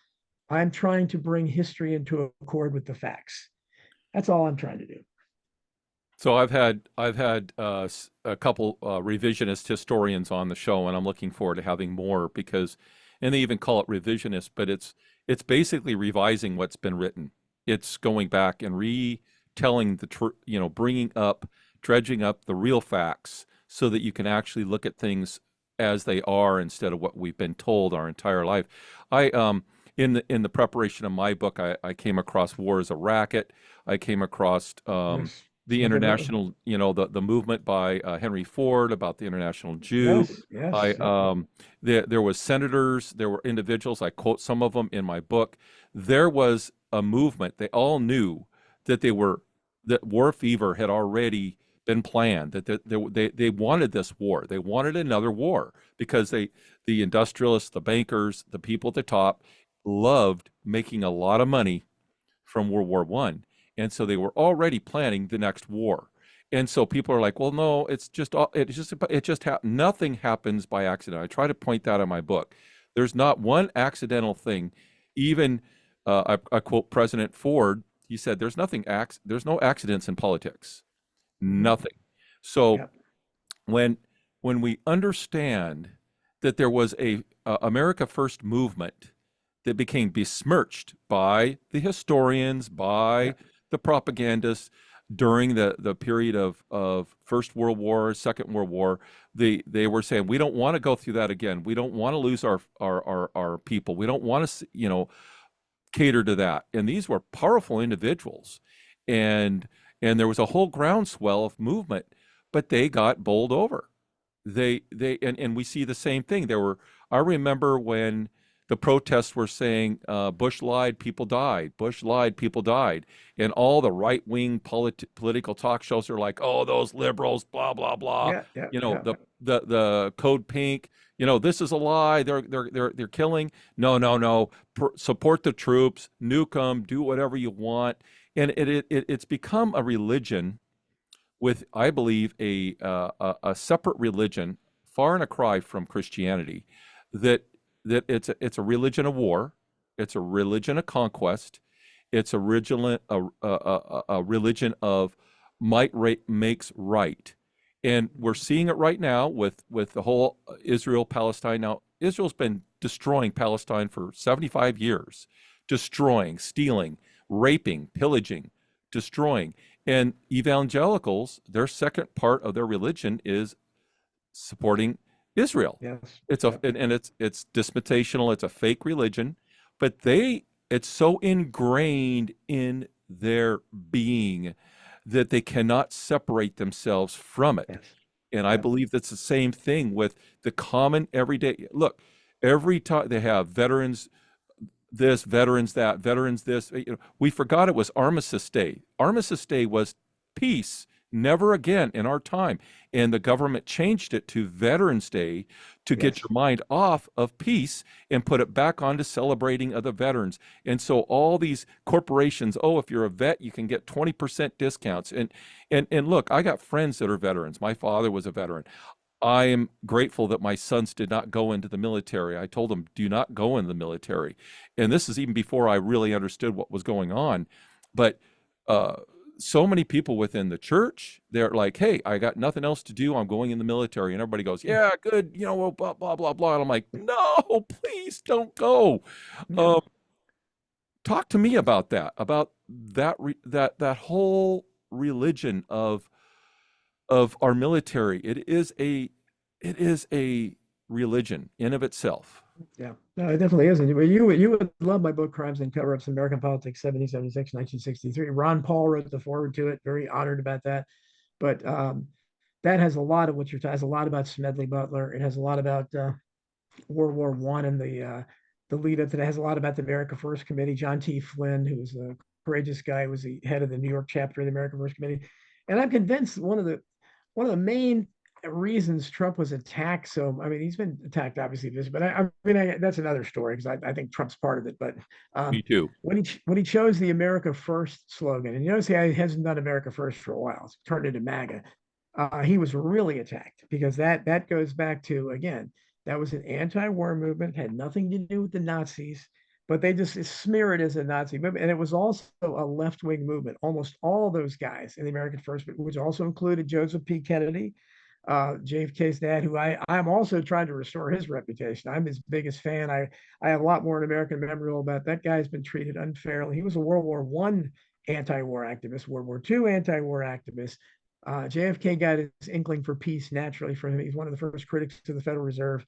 I'm trying to bring history into accord with the facts. That's all I'm trying to do. So I've had a couple revisionist historians on the show, and I'm looking forward to having more because, and they even call it revisionist, but it's basically revising what's been written. It's going back and retelling the truth, bringing up, dredging up the real facts so that you can actually look at things as they are instead of what we've been told our entire life. I in the preparation of my book, I came across War as a Racket. I came across Yes. the Look at that. international, the movement by Henry Ford about the international Jew. Yes, I yes, yep. there was senators, there were individuals. I quote some of them in my book. There was a movement. They all knew that that war fever had already been planned. They wanted this war. They wanted another war because the industrialists, the bankers, the people at the top loved making a lot of money from World War One, and so they were already planning the next war. And so people are like, "Well, no, nothing happens by accident." I try to point that in my book. There's not one accidental thing. Even I quote President Ford. He said, There's no accidents in politics. Mhm. Nothing." So Yep. when we understand that there was a America First movement that became besmirched by the historians, by Yep. the propagandists during the period of First World War, Second World War. They were saying, we don't want to go through that again. We don't want to lose our people. We don't want to, cater to that. And these were powerful individuals. And there was a whole groundswell of movement, but they got bowled over. And we see the same thing. I remember when the protests were saying Bush lied, people died. Bush lied, people died. And all the right-wing political talk shows are like, oh, those liberals, blah, blah, blah. Yeah, yeah, The yeah. the Code Pink, this is a lie. They're killing. No, no, no. Support the troops, nuke them, do whatever you want. And it's become a religion with, I believe, a separate religion, far and a cry from Christianity, that it's a religion of war, it's a religion of conquest, it's a religion of might makes right, and we're seeing it right now with the whole Israel Palestine. Now Israel's been destroying Palestine for 75 years, destroying, stealing, raping, pillaging, destroying. And evangelicals, their second part of their religion is supporting Israel. Yes. It's Yep. it's dispensational. It's a fake religion, but it's so ingrained in their being that they cannot separate themselves from it. Yes. And I Yep. believe that's the same thing with the common everyday. Look, every time they have veterans this, veterans that, veterans this. We forgot it was Armistice Day. Armistice Day was peace, never again in our time. And the government changed it to Veterans Day to get Yes. your mind off of peace and put it back onto celebrating other veterans. And so all these corporations, oh, if you're a vet, you can get 20% discounts. And look, I got friends that are veterans. My father was a veteran. I am grateful that my sons did not go into the military. I told them, do not go in the military. And this is even before I really understood what was going on. But so many people within the church, they're like, hey, I got nothing else to do. I'm going in the military. And everybody goes, yeah, good. Well, blah, blah, blah, blah. And I'm like, no, please don't go. Yeah. Talk to me about that whole religion of our military. It is a religion in of itself. Yeah, no, it definitely isn't. Well, you would love my book, Crimes and Cover-ups, American Politics, 1776, 1963. Ron Paul wrote the foreword to it. Very honored about that. But that has a lot of what you're talking. Has a lot about Smedley Butler. It has a lot about World War One and the lead up to that. It has a lot about the America First Committee. John T. Flynn, who was a courageous guy, was the head of the New York chapter of the America First Committee. And I'm convinced one of the main reasons Trump was attacked. So, I mean, he's been attacked obviously this, but I mean, that's another story because I think Trump's part of it. But Me too. when he chose the America First slogan, and you notice he hasn't done America First for a while, it's turned into MAGA. He was really attacked because that goes back to, again, that was an anti-war movement, had nothing to do with the Nazis, but they just smear it as a Nazi movement. And it was also a left-wing movement. Almost all those guys in the American First, which also included Joseph P. Kennedy, JFK's dad, who I'm also trying to restore his reputation. I'm his biggest fan. I have a lot more in American Memorial about that guy's been treated unfairly. He was a World War One anti-war activist, World War Two anti-war activist. JFK got his inkling for peace naturally from him. He's one of the first critics of the Federal Reserve.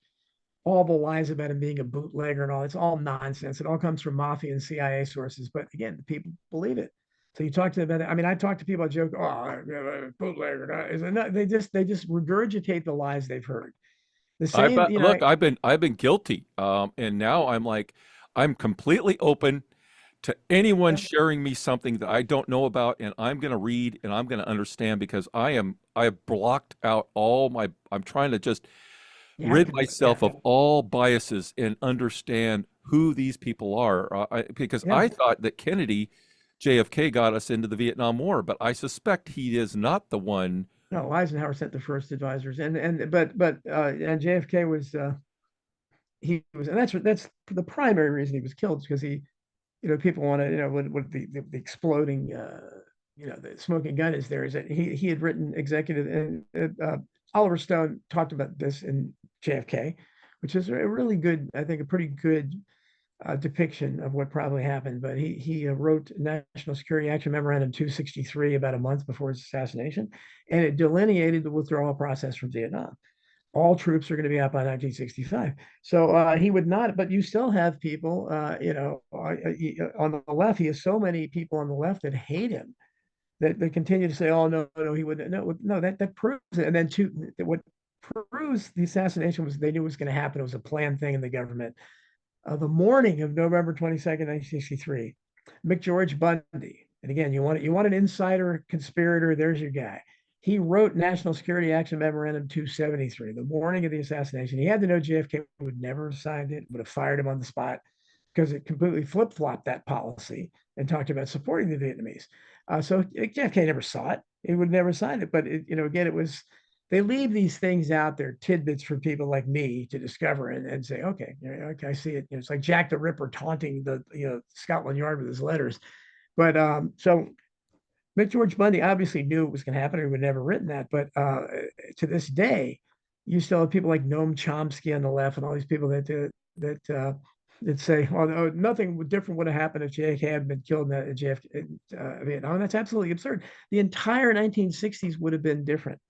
All the lies about him being a bootlegger and all, it's all nonsense. It all comes from mafia and CIA sources. But again, the people believe it. So you talk to them about it. I mean, I talk to people, I joke, oh, bootlegger. They just regurgitate the lies they've heard. The same, Look, I've been guilty. And now I'm completely open to anyone yeah, sharing me something that I don't know about, and I'm going to read and I'm going to understand because I have blocked out I'm trying to just you have rid to do it. Yeah, myself of all biases and understand who these people are. Because yeah. I thought that JFK got us into the Vietnam War, but I suspect he is not the one. No, Eisenhower sent the first advisors, and JFK was he was, and that's the primary reason he was killed because people want to, what the exploding, the smoking gun is there is that he had written executive, and Oliver Stone talked about this in JFK, which is a really good, I think, a pretty good depiction of what probably happened. But he wrote National Security Action Memorandum 263 about a month before his assassination, and it delineated the withdrawal process from Vietnam. All troops are going to be out by 1965. So he would not, but you still have people, on the left. He has so many people on the left that hate him that they continue to say, "Oh no, he wouldn't." No, that proves it. And then what proves the assassination was they knew it was going to happen. It was a planned thing in the government. The morning of November 22nd, 1963, McGeorge Bundy, and again, you want an insider conspirator, there's your guy. He wrote National Security Action Memorandum 273, the morning of the assassination. He had to know JFK would never have signed it, would have fired him on the spot because it completely flip-flopped that policy and talked about supporting the Vietnamese. So JFK never saw it. He would never sign it. But again, it was, they leave these things out there, tidbits for people like me to discover and say, okay, okay, I see it. It's like Jack the Ripper taunting the Scotland Yard with his letters. But so McGeorge Bundy obviously knew it was going to happen. He would never written that. But to this day, you still have people like Noam Chomsky on the left and all these people that say, "Oh, no, nothing different would have happened if JFK had been killed in Vietnam." And that's absolutely absurd. The entire 1960s would have been different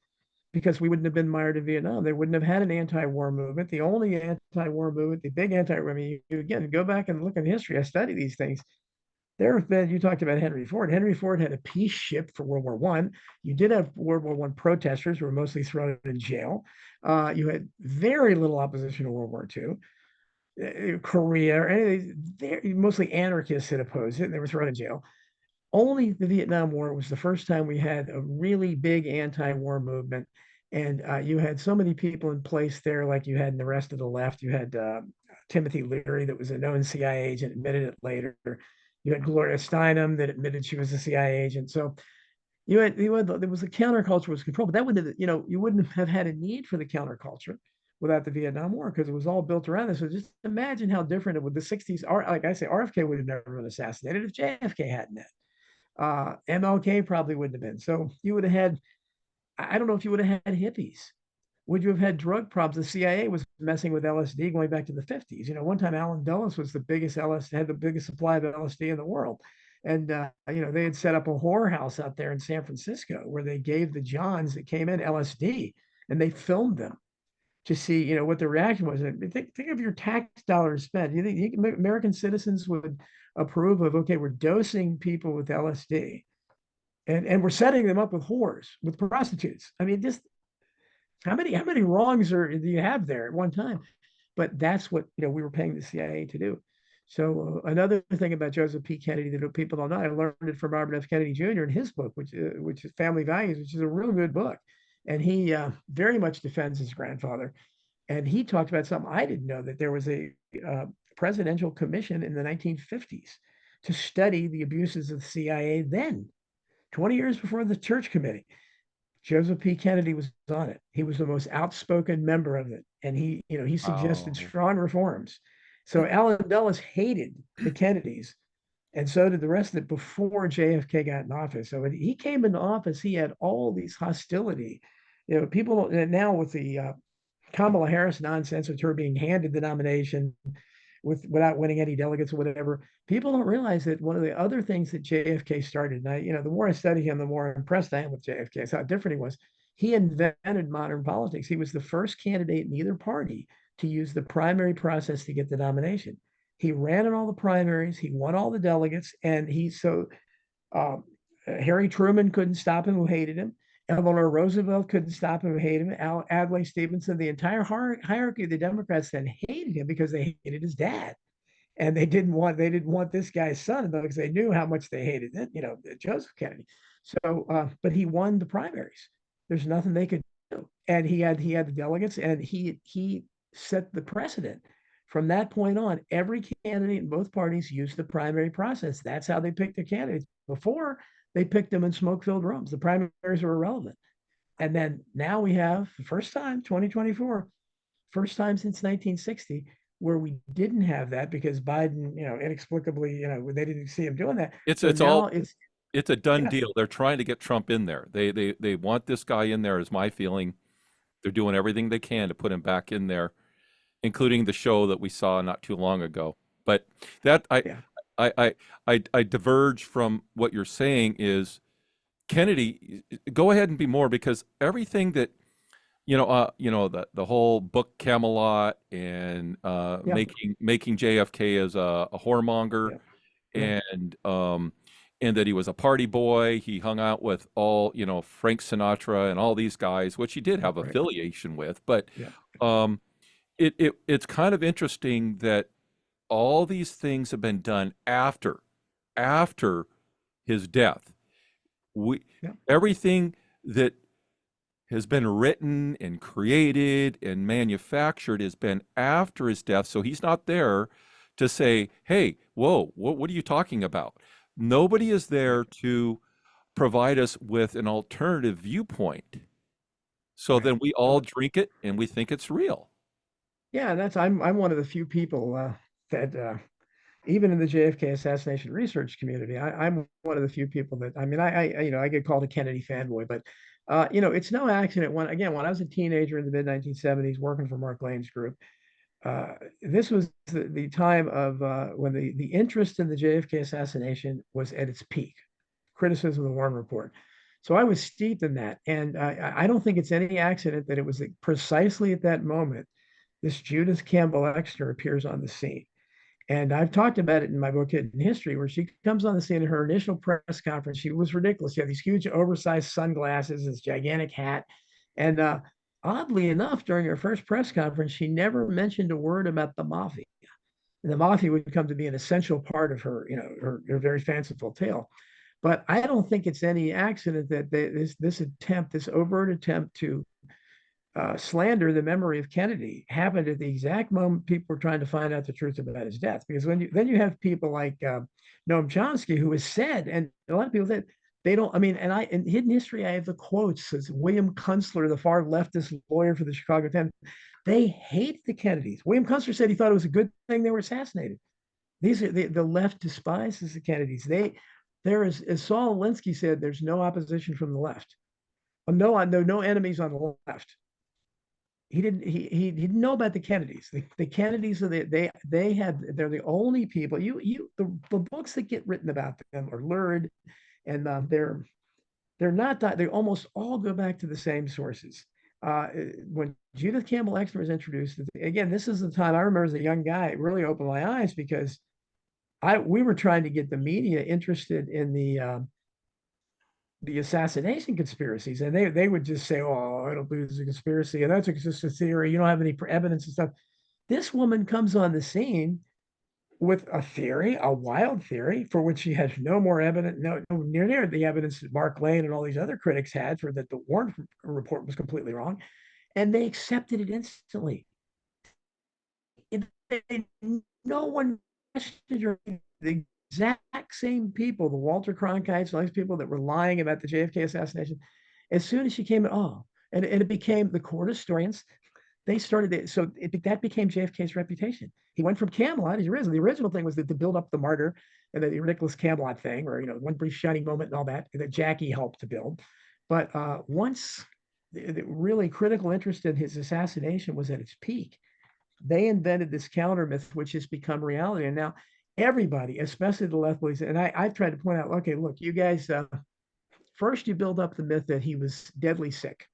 because we wouldn't have been mired in Vietnam. They wouldn't have had an anti-war movement. The only anti-war movement, the big anti-war, I mean, you again go back and look in history. I study these things. There have been, you talked about Henry Ford. Henry Ford had a peace ship for World War One. You did have World War One protesters who were mostly thrown in jail. You had very little opposition to World War Two. Korea or anything. They're mostly anarchists that opposed it, and they were thrown in jail. Only the Vietnam War was the first time we had a really big anti-war movement. And you had so many people in place there, like you had in the rest of the left. You had Timothy Leary, that was a known CIA agent, admitted it later. You had Gloria Steinem, that admitted she was a CIA agent. So there was a counterculture was controlled, but that wouldn't have, you wouldn't have had a need for the counterculture without the Vietnam War, because it was all built around this. So just imagine how different it would the 60s are. Like I say, RFK would have never been assassinated if JFK hadn't. MLK probably wouldn't have been. So you would have had, I don't know if you would have had hippies. Would you have had drug problems? The CIA was messing with LSD going back to the 50s. One time Allen Dulles was the biggest LSD, had the biggest supply of LSD in the world. And, they had set up a whorehouse out there in San Francisco where they gave the Johns that came in LSD, and they filmed them to see, what the reaction was. And think of your tax dollars spent. You think American citizens would approve of, okay, we're dosing people with LSD, and we're setting them up with whores, with prostitutes. I mean, just how many wrongs do you have there at one time? But that's what we were paying the CIA to do. So another thing about Joseph P. Kennedy that people don't know, I learned it from Robert F. Kennedy Jr. in his book, which is Family Values, which is a real good book, and he very much defends his grandfather. And he talked about something I didn't know, that there was a presidential commission in the 1950s to study the abuses of the CIA then, 20 years before the Church Committee. Joseph P. Kennedy was on it. He was the most outspoken member of it, and he suggested Wow. strong reforms. So Allen Dulles hated the Kennedys, and so did the rest of it before JFK got in office. So when he came into office, he had all these hostility. People now with the Kamala Harris nonsense, with her being handed the nomination without winning any delegates or whatever. People don't realize that one of the other things that JFK started, and the more I study him, the more impressed I am with JFK. It's how different he was. He invented modern politics. He was the first candidate in either party to use the primary process to get the nomination. He ran in all the primaries. He won all the delegates, and Harry Truman couldn't stop him, who hated him. Eleanor Roosevelt couldn't stop him, who hated him. Adlai Stevenson, the entire hierarchy of the Democrats then hated him because they hated his dad, and they didn't want this guy's son, because they knew how much they hated it, Joseph Kennedy. So, but he won the primaries. There's nothing they could do, and he had the delegates, and he set the precedent. From that point on, every candidate in both parties used the primary process. That's how they picked their candidates. Before, they picked them in smoke-filled rooms. The primaries were irrelevant. And then now we have the first time, 2024, first time since 1960, where we didn't have that, because Biden, inexplicably, they didn't see him doing that. It's So it's all now it's a done yeah, deal. They're trying to get Trump in there. They want this guy in there, is my feeling. They're doing everything they can to put him back in there, including the show that we saw not too long ago. But that yeah, I diverge from what you're saying. Is Kennedy, go ahead and be more, because everything that the whole book Camelot, and yeah, making JFK as a whoremonger, yeah, yeah, and that he was a party boy. He hung out with all, Frank Sinatra and all these guys, which he did have right, affiliation with. But yeah, um, it's kind of interesting that all these things have been done after his death. We yeah, Everything that has been written and created and manufactured has been after his death. So he's not there to say, hey, whoa, what are you talking about? Nobody is right, there to provide us with an alternative viewpoint. So right. then we all drink it and we think it's real. Yeah, I'm one of the few people that even in the JFK assassination research community, I'm one of the few people that, I mean, I get called a Kennedy fanboy, but it's no accident. When I was a teenager in the mid 1970s working for Mark Lane's group, this was the time of when the interest in the JFK assassination was at its peak, criticism of the Warren Report. So I was steeped in that, and I don't think it's any accident that it was precisely at that moment this Judith Campbell Exner appears on the scene. And I've talked about it in my book, Hidden History, where she comes on the scene in her initial press conference. She was ridiculous. She had these huge, oversized sunglasses, this gigantic hat. And oddly enough, during her first press conference, she never mentioned a word about the mafia. And the mafia would come to be an essential part of her, her very fanciful tale. But I don't think it's any accident that this overt attempt to slander the memory of Kennedy happened at the exact moment people were trying to find out the truth about his death. Because then you have people like Noam Chomsky, who has said, and a lot of people said they don't. I mean, in hidden history, I have the quotes. As William Kunstler, the far leftist lawyer for the Chicago Times, they hate the Kennedys. William Kunstler said he thought it was a good thing they were assassinated. These are the left despises the Kennedys. There is, as Saul Alinsky said, there's no opposition from the left. No enemies on the left. He didn't know about the Kennedys. The Kennedys are they're the only people the books that get written about them are lurid, and they're not they almost all go back to the same sources. When Judith Campbell Exner was introduced, again, this is the time I remember as a young guy, it really opened my eyes because we were trying to get the media interested in the assassination conspiracies, and they would just say, "Oh, I don't believe it's a conspiracy, and that's just a theory. You don't have any evidence and stuff." This woman comes on the scene with a theory, a wild theory, for which she has no more evidence, no near the evidence that Mark Lane and all these other critics had for that the Warren report was completely wrong, and they accepted it instantly. No one questioned her. The exact same people, the Walter Cronkites, all these people that were lying about the JFK assassination, as soon as she came, and it became the court historians. They started it, so that became JFK's reputation. He went from Camelot. The original thing was that to build up the martyr and the ridiculous Camelot thing, or one brief shining moment and all that Jackie helped to build. But once the really critical interest in his assassination was at its peak, they invented this counter myth, which has become reality. And now everybody, especially the left, believes it. And I've tried to point out, okay, look, you guys, first you build up the myth that he was deadly sick.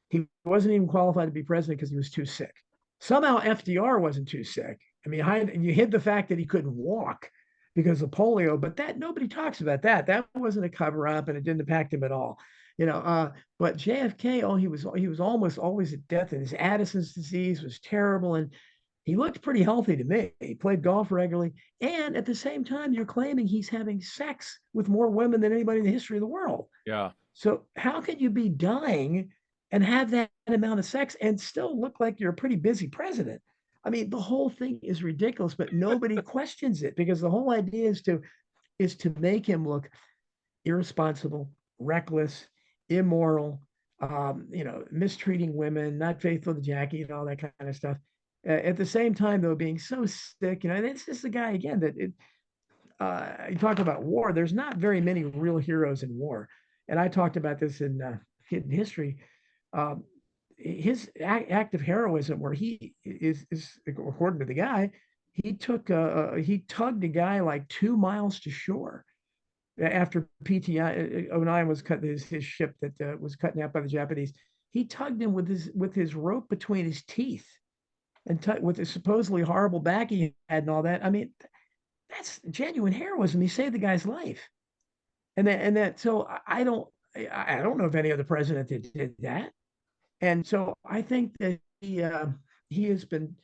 He wasn't even qualified to be president because he was too sick. Somehow FDR wasn't too sick. I mean, you hid the fact that he couldn't walk because of polio, but that nobody talks about that. That wasn't a cover up, and it didn't impact him at all. But JFK, he was almost always at death, and his Addison's disease was terrible, and he looked pretty healthy to me. He played golf regularly, and at the same time, you're claiming he's having sex with more women than anybody in the history of the world. Yeah. So how could you be dying and have that amount of sex and still look like you're a pretty busy president? I mean, the whole thing is ridiculous, but nobody questions it because the whole idea is to make him look irresponsible, reckless, immoral, mistreating women, not faithful to Jackie, and all that kind of stuff. At the same time, though, being so sick, and it's just the guy again that you talk about war. There's not very many real heroes in war, and I talked about this in hidden history. Um, his act of heroism, where he is according to the guy, he tugged a guy like 2 miles to shore after PTI 09 was cut his ship that was cut out by the Japanese. He tugged him with his rope between his teeth and with the supposedly horrible back he had and all that. I mean, that's genuine heroism. He saved the guy's life, so I don't know if any other president did that. And so I think that he has been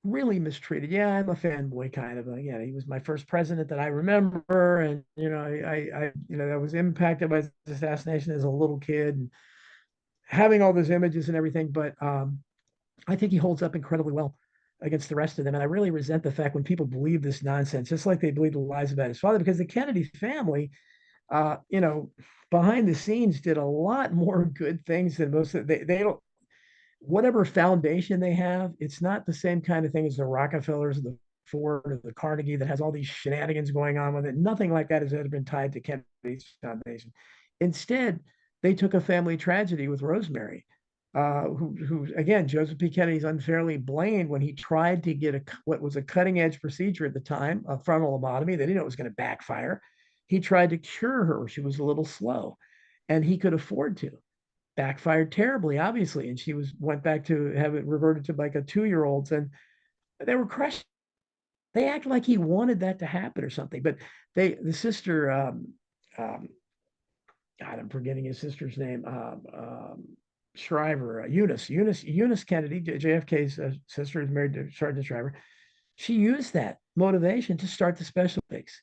really mistreated. Yeah, I'm a fanboy kind of. Yeah, he was my first president that I remember, and I was impacted by his assassination as a little kid, and having all those images and everything. But I think he holds up incredibly well against the rest of them. And I really resent the fact when people believe this nonsense, just like they believe the lies about his father, because the Kennedy family, uh, you know, behind the scenes did a lot more good things than most of they don't whatever foundation they have, it's not the same kind of thing as the Rockefellers, the Ford, or the Carnegie that has all these shenanigans going on with it. Nothing like that has ever been tied to Kennedy's foundation. Instead, they took a family tragedy with Rosemary, who again, Joseph P. Kennedy's unfairly blamed when he tried to get what was a cutting edge procedure at the time, a frontal lobotomy. They didn't know it was going to backfire. He tried to cure her. She was a little slow, and he could afford to backfired terribly, obviously, and she went back to have it reverted to like a 2-year-old, and they were crushed. They act like he wanted that to happen or something, but the sister, um, God, I'm forgetting his sister's name, Shriver, Eunice Kennedy, JFK's sister, is married to Sergeant Shriver. She used that motivation to start the Special Olympics.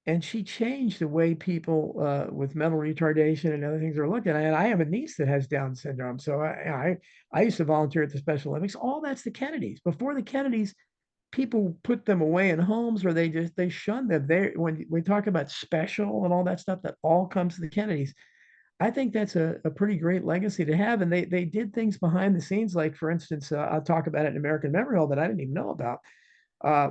And she changed the way people with mental retardation and other things are looked at. And I have a niece that has Down syndrome, so I used to volunteer at the Special Olympics. All that's the Kennedys. Before the Kennedys, people put them away in homes, or they shunned them. They When we talk about special and all that stuff, that all comes to the Kennedys. I think that's a pretty great legacy to have. And they did things behind the scenes, like, for instance, I'll talk about it in American Memory Hall that I didn't even know about.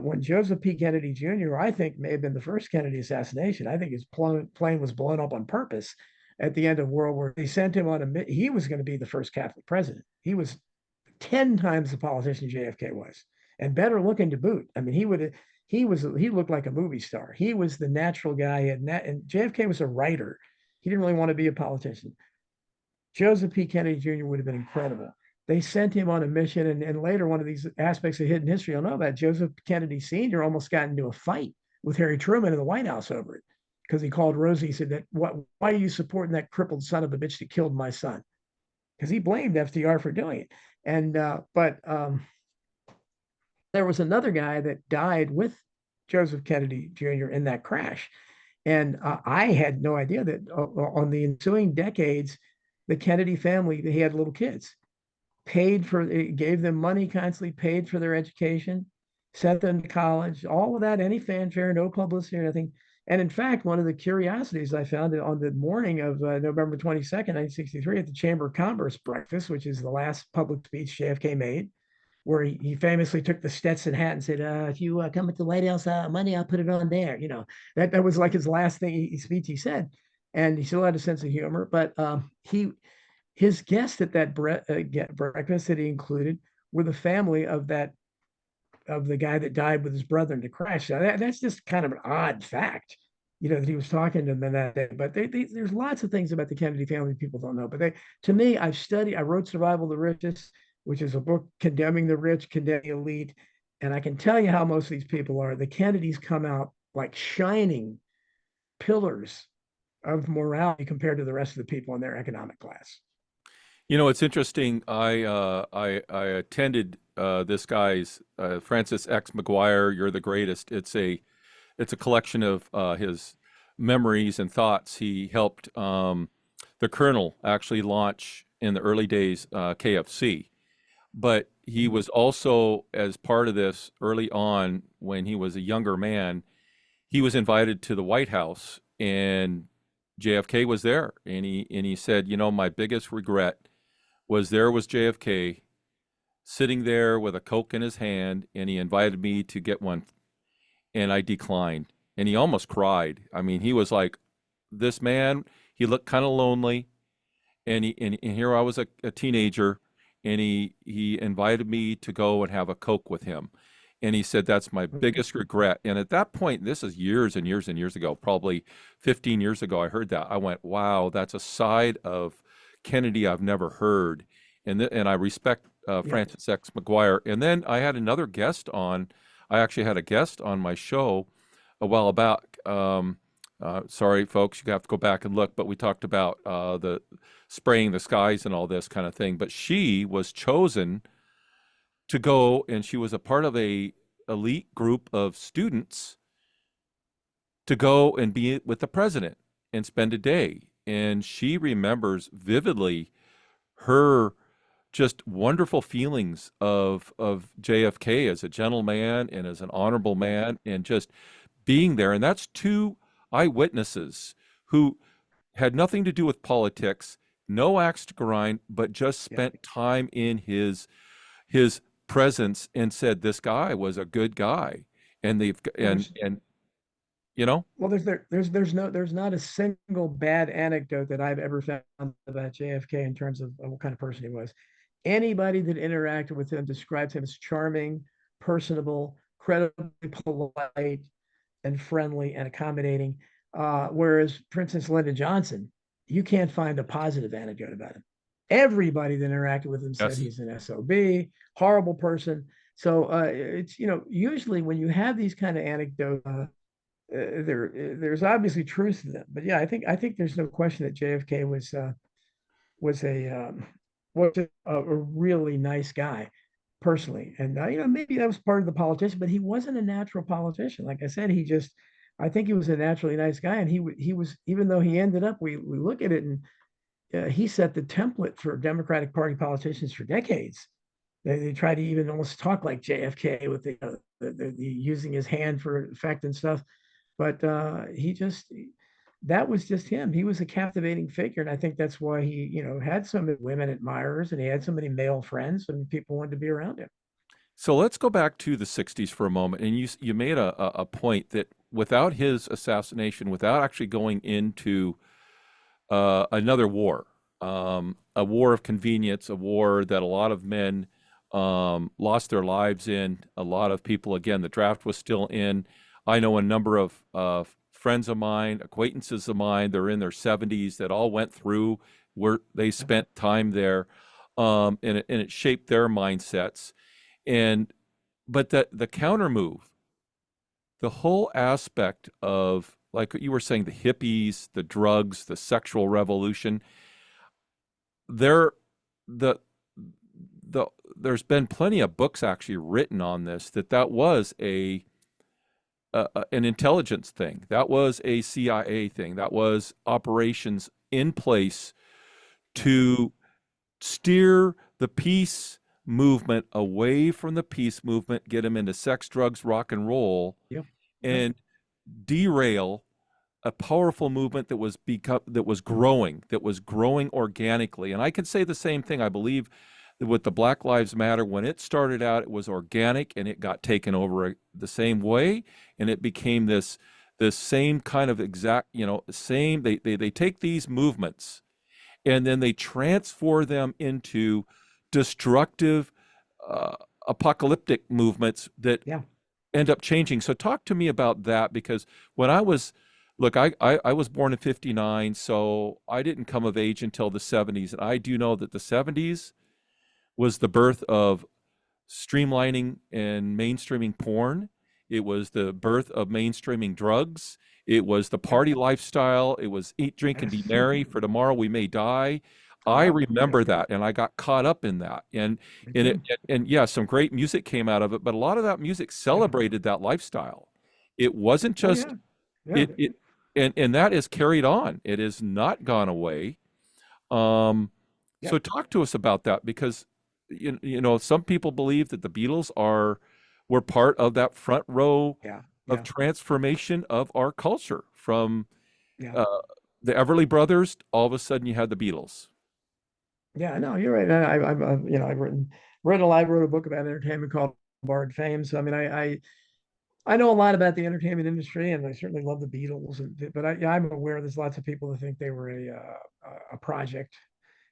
When Joseph P. Kennedy Jr., I think, may have been the first Kennedy assassination. I think his plane was blown up on purpose at the end of World War. They sent him on a. He was going to be the first Catholic president. He was 10 times the politician JFK was, and better looking to boot. I mean, he looked like a movie star. He was the natural guy, and JFK was a writer. He didn't really want to be a politician. Joseph P. Kennedy Jr. would have been incredible. They sent him on a mission, and later, one of these aspects of hidden history you'll know about, Joseph Kennedy Sr. almost got into a fight with Harry Truman in the White House over it, because he called Rosie. He said, why are you supporting that crippled son of a bitch that killed my son? Because he blamed FDR for doing it. And but there was another guy that died with Joseph Kennedy Jr. in that crash. And I had no idea that on the ensuing decades, the Kennedy family, he had little kids, gave them money constantly, paid for their education, sent them to college, all of that, any fanfare, no publicity or nothing. And in fact, one of the curiosities I found on the morning of November 22nd, 1963, at the Chamber of Commerce breakfast, which is the last public speech JFK made, where he famously took the Stetson hat and said, if you come at the White House Monday, I'll put it on there. That was like his last speech he said. And he still had a sense of humor. But his guests at that breakfast that he included were the family of the guy that died with his brother in the crash. Now, that's just kind of an odd fact, that he was talking to them that day. But there's lots of things about the Kennedy family people don't know. But to me, I wrote Survival of the Richest, which is a book condemning the rich, condemning the elite. And I can tell you how most of these people are. The Kennedys come out like shining pillars of morality compared to the rest of the people in their economic class. It's interesting. I attended this guy's Francis X. McGuire, You're the Greatest. It's a collection of his memories and thoughts. He helped the Colonel actually launch in the early days KFC, but he was also, as part of this early on, when he was a younger man, he was invited to the White House, and JFK was there, and he said, my biggest regret was JFK sitting there with a Coke in his hand, and he invited me to get one, and I declined. And he almost cried. I mean, he was like, this man, he looked kind of lonely, and here I was a teenager, and he invited me to go and have a Coke with him. And he said, that's my biggest regret. And at that point, this is years and years and years ago, probably 15 years ago, I heard that. I went, wow, that's a side of Kennedy I've never heard. And I respect Francis X. McGuire. And then I had another guest on. I actually had a guest on my show a while back. Sorry, folks, you have to go back and look. But we talked about the spraying the skies and all this kind of thing. But she was chosen to go, and she was a part of a elite group of students to go and be with the president and spend a day. And she remembers vividly her just wonderful feelings of JFK as a gentleman and as an honorable man, and just being there. And that's two eyewitnesses who had nothing to do with politics, no axe to grind, but just spent time in his presence and said this guy was a good guy. And well, there's not a single bad anecdote that I've ever found about JFK in terms of what kind of person he was. Anybody that interacted with him describes him as charming, personable, credibly polite, and friendly and accommodating. Whereas, for instance, Lyndon Johnson, you can't find a positive anecdote about him. Everybody that interacted with him said he's an SOB, horrible person. So it's usually when you have these kind of anecdotes, there's obviously truth to them. But yeah, I think there's no question that JFK was a really nice guy. personally. And maybe that was part of the politician, but he wasn't a natural politician. Like I said, I think he was a naturally nice guy, and he was, even though he ended up, we look at it, and he set the template for Democratic Party politicians for decades. They try to even almost talk like JFK with the using his hand for effect and stuff. But that was just him. He was a captivating figure, and I think that's why he, had so many women admirers, and he had so many male friends, and people wanted to be around him. So let's go back to the 60s for a moment. And you made a point that without his assassination, without actually going into another war, a war of convenience, a war that a lot of men lost their lives in, a lot of people, again, the draft was still in. I know a number of friends of mine, acquaintances of mine, they're in their 70s that all went through where they spent time there, and it shaped their mindsets. But the counter move, the whole aspect of, like you were saying, the hippies, the drugs, the sexual revolution, there, there's been plenty of books actually written on this, that was an intelligence thing. That was a CIA thing. That was operations in place to steer the peace movement away from the peace movement, get them into sex, drugs, rock and roll, Yeah. and derail a powerful movement that was growing organically. And I can say the same thing. I believe that with the Black Lives Matter, when it started out, it was organic, and it got taken over the same way, and it became this same kind of exact, same. They take these movements, and then they transfer them into destructive, apocalyptic movements that Yeah. end up changing. So talk to me about that, because when I was, look, I was born in 59, so I didn't come of age until the 70s. And I do know that the 70s was the birth of streamlining and mainstreaming porn. It was the birth of mainstreaming drugs. It was the Yep. party lifestyle. It was eat, drink, and be Yes. merry, for tomorrow we may die. I Yep. remember that, and I got caught up in that. Me And too. yeah, some great music came out of it, but a lot of that music Yeah. celebrated that lifestyle. It wasn't Oh just yeah. Yeah. it and that is carried on. It has not gone away. Um, so Yep. talk to us about that, because some people believe that the Beatles were part of that front row Yeah. of Yeah. transformation of our culture from Yeah. uh, the Everly Brothers. All of a sudden, you had the Beatles. Yeah. No, you're right. I've wrote a book about entertainment called Barred Fame. So I mean, I know a lot about the entertainment industry, and I certainly love the Beatles. But I'm aware there's lots of people that think they were a project,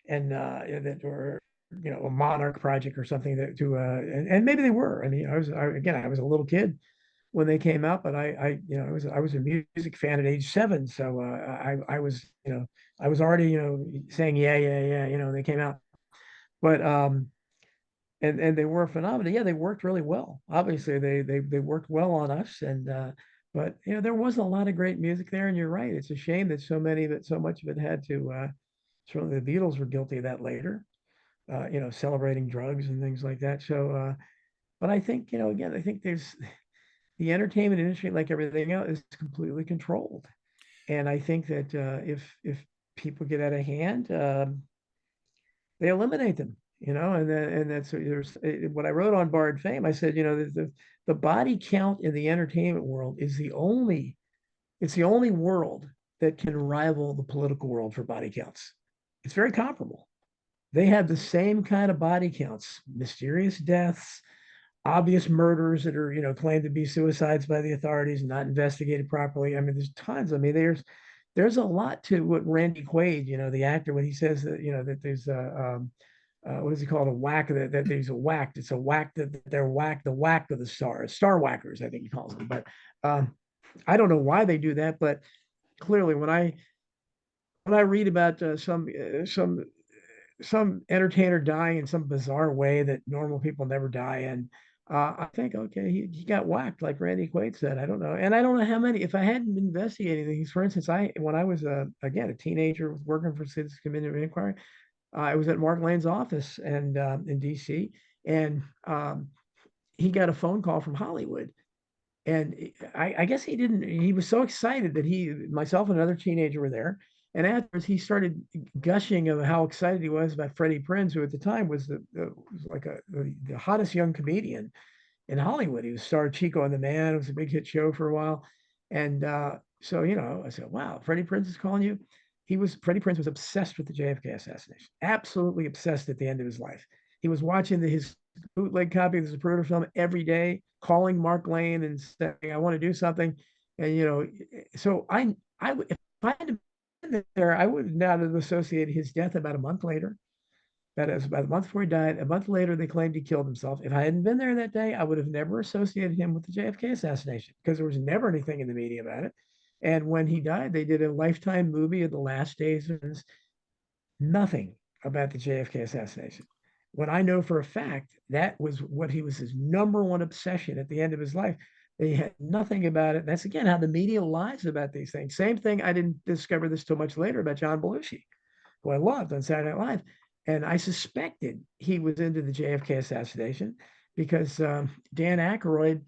and that were, a monarch project or something, and maybe they were. I mean, I was a little kid when they came out, but I was a music fan at age 7, so I was already, saying yeah, yeah, yeah, when they came out. But and they were a phenomenon. Yeah, they worked really well. Obviously, they worked well on us, and but there was a lot of great music there. And you're right, it's a shame that so much of it had to. Certainly, the Beatles were guilty of that later. Celebrating drugs and things like that. So, but I think, again, I think there's the entertainment industry, like everything else, is completely controlled. And I think that if people get out of hand, they eliminate them. And that's what I wrote on Barred Fame. I said, the body count in the entertainment world is it's the only world that can rival the political world for body counts. It's very comparable. They have the same kind of body counts, mysterious deaths, obvious murders that are, claimed to be suicides by the authorities, not investigated properly. I mean, there's tons. I mean, there's a lot to what Randy Quaid, the actor, when he says that, that there's what is he called, a whack, that there's a whacked. It's a whack that they're whacked, the whack of the stars, star whackers, I think he calls them. But I don't know why they do that, but clearly when I read about some entertainer dying in some bizarre way that normal people never die in, I think, okay, he got whacked, like Randy Quaid said. I don't know, and I don't know how many. If I hadn't been investigating these, for instance, when I was again a teenager working for Citizens Committee of Inquiry, I was at Mark Lane's office and in D.C. and he got a phone call from Hollywood. And I guess he was so excited that myself and another teenager were there. And afterwards, he started gushing of how excited he was about Freddie Prinze, who at the time was was like the hottest young comedian in Hollywood. He was starred Chico and the Man. It was a big hit show for a while. And so, I said, wow, Freddie Prinze is calling you. Freddie Prinze was obsessed with the JFK assassination, absolutely obsessed at the end of his life. He was watching his bootleg copy of the Zapruder film every day, calling Mark Lane and saying, I want to do something. And, so if I had been there, I would not have associated his death about a month later. That is about a month before he died. A month later, they claimed he killed himself. If I hadn't been there that day, I would have never associated him with the JFK assassination because there was never anything in the media about it. And when he died, they did a Lifetime movie of the last days of his, nothing about the JFK assassination. When I know for a fact that was what his number one obsession at the end of his life. They had nothing about it. That's again how the media lies about these things. Same thing. I didn't discover this till much later about John Belushi, who I loved on Saturday Night Live. And I suspected he was into the JFK assassination because Dan Aykroyd,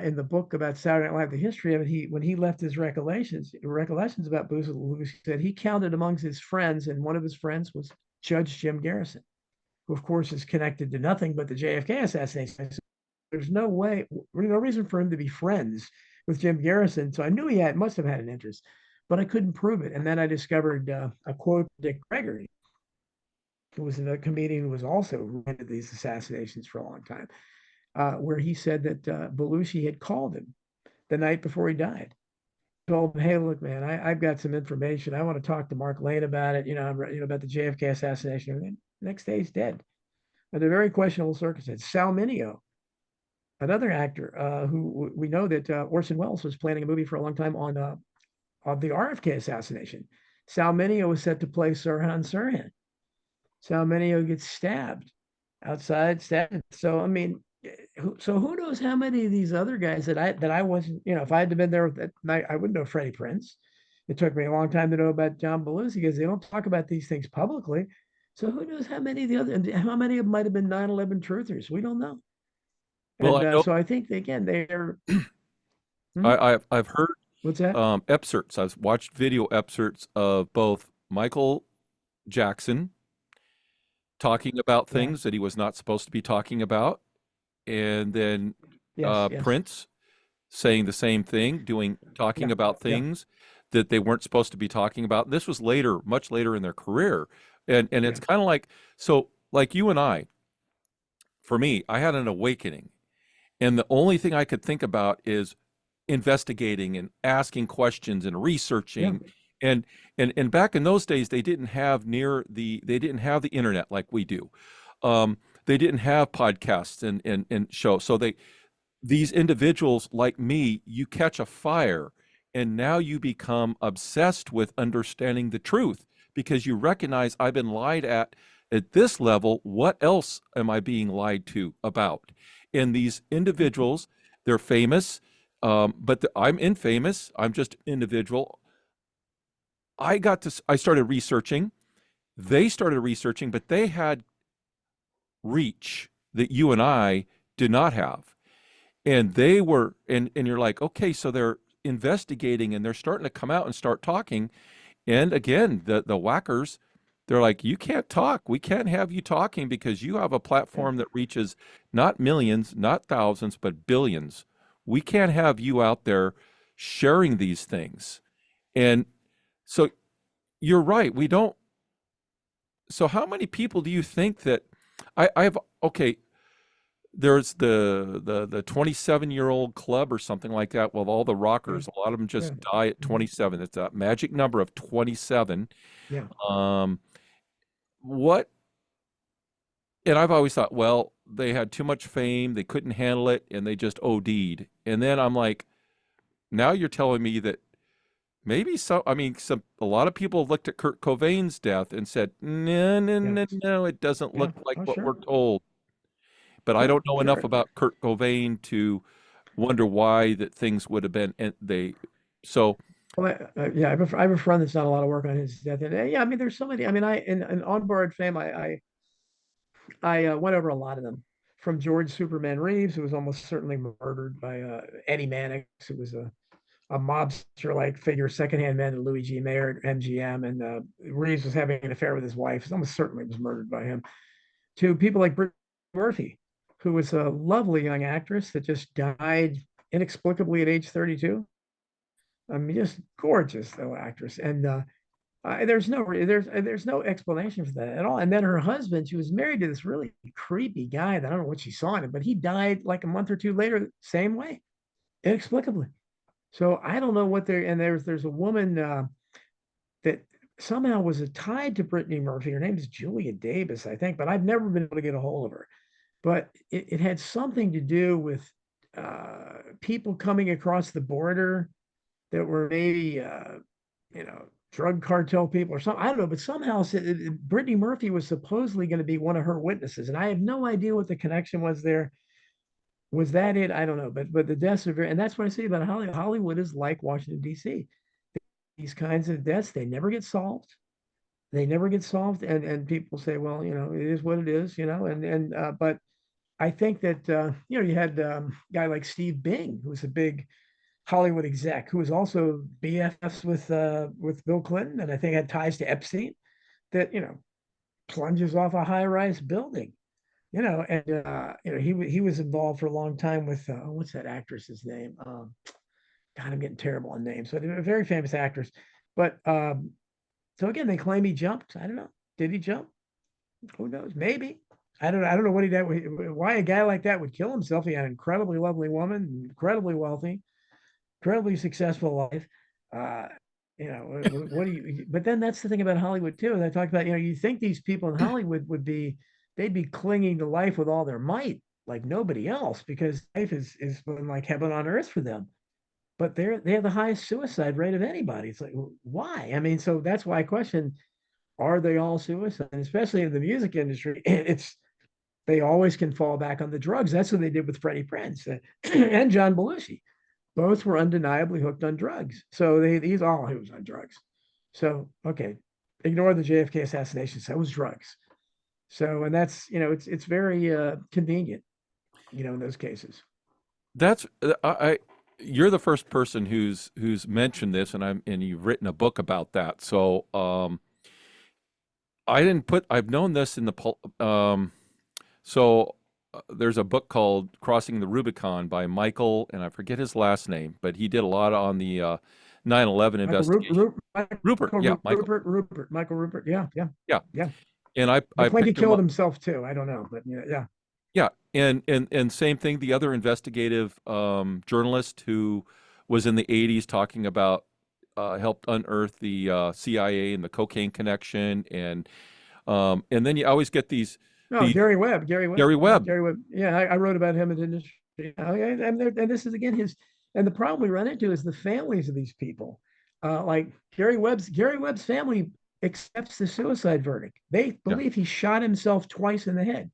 in the book about Saturday Night Live, the history of it, when he left his recollections about Belushi, said he counted amongst his friends, and one of his friends was Judge Jim Garrison, who of course is connected to nothing but the JFK assassination. There's no way, no reason for him to be friends with Jim Garrison. So I knew he must have had an interest, but I couldn't prove it. And then I discovered a quote from Dick Gregory, who was a comedian who was also into these assassinations for a long time, where he said that Belushi had called him the night before he died. Told him, "Hey, look, man, I've got some information. I want to talk to Mark Lane about it. About the JFK assassination." And the next day, he's dead under very questionable circumstances. Sal Mineo, another actor who we know that Orson Welles was planning a movie for a long time on the RFK assassination. Sal Mineo was set to play Sirhan Sirhan. Sal Mineo gets stabbed outside, stabbed. So I mean, who knows how many of these other guys that I wasn't, if I had been there that night, I wouldn't know Freddie Prinze. It took me a long time to know about John Belushi because they don't talk about these things publicly. So who knows how many of them might have been 9/11 truthers? We don't know. Well, And I know so I think again they're hmm? I've heard What's that? excerpts. I've watched video excerpts of both Michael Jackson talking about Yeah. things that he was not supposed to be talking about, and then Yes. Yes. Prince saying the same thing, talking Yeah. about Yeah. things that they weren't supposed to be talking about. This was later, much later in their career, and Yeah. it's kind of like you and I. For me, I had an awakening, and the only thing I could think about is investigating and asking questions and Yeah. researching. And and back in those days, they didn't have the internet like we do. They didn't have podcasts and shows. So these individuals like me, you catch a fire, and now you become obsessed with understanding the truth because you recognize I've been lied at this level. What else am I being lied to about? And these individuals, they're famous, but I'm infamous. I'm just an individual. I started researching. They started researching, but they had reach that you and I did not have. And they were, and you're like, okay, so they're investigating and they're starting to come out and start talking. And again, the whackers, they're like, you can't talk. We can't have you talking because you have a Yeah. platform that reaches not millions, not thousands, but billions. We can't have you out there sharing these things. And so you're right. We don't. So how many people do you think that I have? Okay, there's the 27-year-old club or something like that with all the Yeah. rockers. A lot of them Yeah. just die at Mhm. 27. It's that magic number of 27. Yeah. Um, what? And I've always thought, well, they had too much fame, they couldn't handle it, and they just OD'd. And then I'm like, now you're telling me that maybe so. I mean, a lot of people looked at Kurt Cobain's death and said, no, no, Yeah. no, no, it doesn't Yeah. look like Oh, what we're sure. told. But I Sure. don't know enough Sure. about Kurt Cobain to wonder why that things would have been and they so Well, yeah, I have a friend that's done a lot of work on his death. And yeah, I mean, there's so many. I mean, in On Borrowed Fame, I went over a lot of them. from George Superman Reeves, who was almost certainly murdered by Eddie Mannix, who was a mobster-like figure, secondhand man to Louis G. Mayer at MGM, and Reeves was having an affair with his wife. Almost certainly was murdered by him. To people like Brittany Murphy, who was a lovely young actress that just died inexplicably at age 32. I mean, just gorgeous though actress, and there's no explanation for that at all. And then her husband, she was married to this really creepy guy that I don't know what she saw in him, but he died like a month or two later, same way, inexplicably. So I don't know what they're. And there's a woman that somehow was tied to Brittany Murphy. Her name is Julia Davis, I think, but I've never been able to get a hold of her. But it had something to do with people coming across the border that were maybe drug cartel people or something. I don't know, but somehow Brittany Murphy was supposedly going to be one of her witnesses, and I have no idea what the connection was there. Was that it? I don't know, but the deaths are very, and that's what I say about Hollywood. Hollywood is like Washington D.C. These kinds of deaths, they never get solved. They never get solved, and people say, well, it is what it is, but I think that you had a guy like Steve Bing, who was a big Hollywood exec, who was also BFFs with Bill Clinton, and I think had ties to Epstein. That plunges off a high-rise building, and he was involved for a long time with what's that actress's name? God, I'm getting terrible on names, but a very famous actress. But so again, they claim he jumped. I don't know. Did he jump? Who knows? Maybe. I don't know what he did. Why a guy like that would kill himself. He had an incredibly lovely woman, incredibly wealthy, incredibly successful life. Uh, what do you? But then that's the thing about Hollywood too. And I talked about, you think these people in Hollywood they'd be clinging to life with all their might, like nobody else, because life is been like heaven on earth for them. But they have the highest suicide rate of anybody. It's like, why? I mean, so that's why I question: are they all suicide? And especially in the music industry, it's they always can fall back on the drugs. That's what they did with Freddie Prinze and John Belushi. Both were undeniably hooked on drugs. So these all he was on drugs. So okay, ignore the JFK assassination. So it was drugs. So and that's it's very convenient, in those cases. That's you're the first person who's mentioned this, and you've written a book about that. So I've known this in so there's a book called Crossing the Rubicon by Michael, and I forget his last name, but he did a lot on the 9/11 investigation. Rupert, yeah, Michael. Michael Rupert. Yeah, yeah, Yeah. yeah. And I I think he picked him killed up. himself too. I don't know, but yeah, yeah. Yeah, and same thing. The other investigative journalist who was in the '80s talking about helped unearth the CIA and the cocaine connection, and then you always get No, these Gary Webb. Gary Webb. Gary Yeah, Webb. Gary Webb. Yeah, I wrote about him in the industry. And this is again his. And the problem we run into is the families of these people. Like Gary Webb's family accepts the suicide verdict. They Yeah, believe he shot himself twice in the head.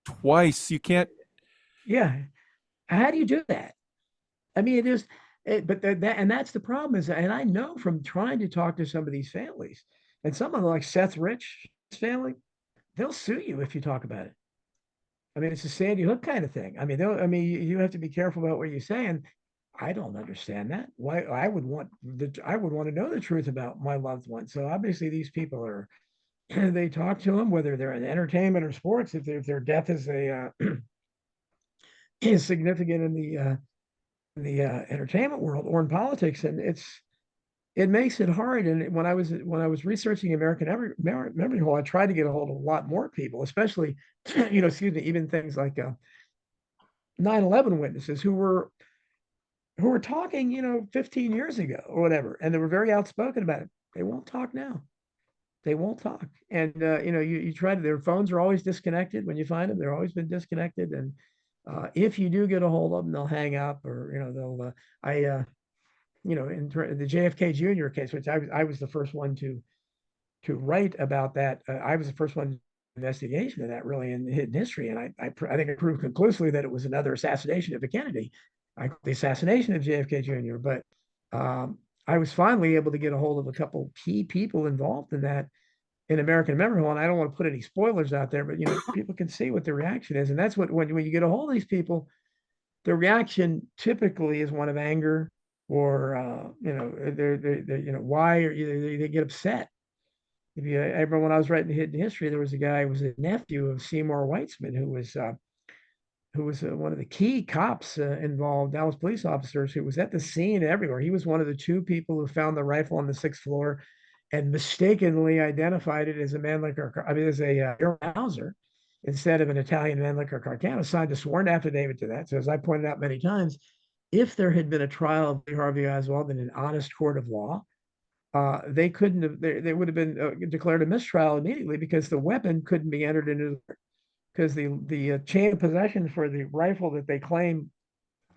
twice. You can't. Yeah. How do you do that? I mean, but and that's the problem is, and I know from trying to talk to some of these families, and some of them like Seth Rich's family, they'll sue you if you talk about it. I mean, it's a Sandy Hook kind of thing. I mean, you have to be careful about what you say, and I don't understand that. Why I would want to know the truth about my loved one. So obviously, these people are they talk to them, whether they're in entertainment or sports. If their death is is significant in the entertainment world or in politics, and it makes it hard. And when I was researching American Memory Hall, I tried to get a hold of a lot more people, especially excuse me, even things like 9/11 witnesses who were talking 15 years ago or whatever, and they were very outspoken about it. They won't talk now. They won't talk, and you try to. Their phones are always disconnected when you find them. They're always been disconnected, and if you do get a hold of them, they'll hang up or they'll. In the JFK Jr. case, which I was the first one to write about that. I was the first one investigation of that really in hidden history, and I think I proved conclusively that it was another assassination of a Kennedy, the assassination of JFK Jr. But I was finally able to get a hold of a couple key people involved in that, in American Memory Hall, and I don't want to put any spoilers out there, but people can see what the reaction is, and that's what when you get a hold of these people, the reaction typically is one of anger, or they're why, or they get upset. I remember when I was writing Hidden History, there was a guy who was a nephew of Seymour Weitzman, who was one of the key cops involved, Dallas police officers, who was at the scene everywhere. He was one of the two people who found the rifle on the sixth floor and mistakenly identified it as a Mannlicher, as a Mauser, instead of an Italian Mannlicher Carcano, signed a sworn affidavit to that. So as I pointed out many times, if there had been a trial of Lee Harvey Oswald in an honest court of law, they couldn't have, they would have been declared a mistrial immediately, because the weapon couldn't be entered into, because the chain of possession for the rifle that they claim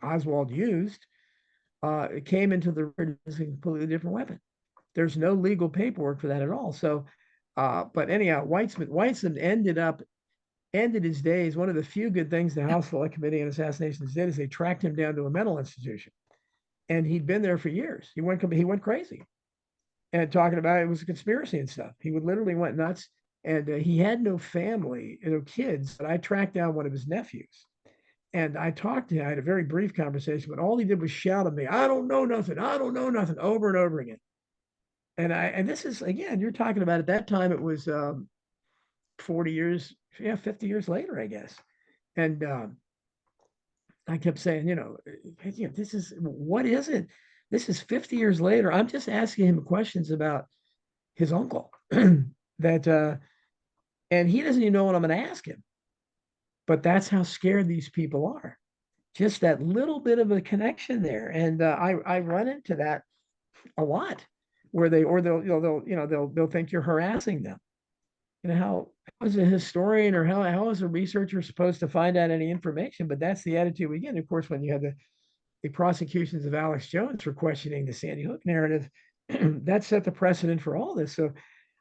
Oswald used it came into the record as a completely different weapon. There's no legal paperwork for that at all. So, but anyhow, Weitzman ended his days. One of the few good things the House Select Committee on Assassinations did is they tracked him down to a mental institution, and he'd been there for years. He went crazy, and talking about it was a conspiracy and stuff. He would literally went nuts, and he had no family, no kids. But I tracked down one of his nephews, and I talked to him. I had a very brief conversation, but all he did was shout at me, "I don't know nothing. I don't know nothing," over and over again. And this is, again, you're talking about, at that time it was 40 years, yeah, 50 years later, I guess. And I kept saying, this is, what is it? This is 50 years later. I'm just asking him questions about his uncle that, and he doesn't even know what I'm going to ask him. But that's how scared these people are. Just that little bit of a connection there. And I run into that a lot, where they'll think you're harassing them. How is a historian, or how is a researcher supposed to find out any information? But that's the attitude we get. And of course, when you have the prosecutions of Alex Jones for questioning the Sandy Hook narrative, that set the precedent for all this. So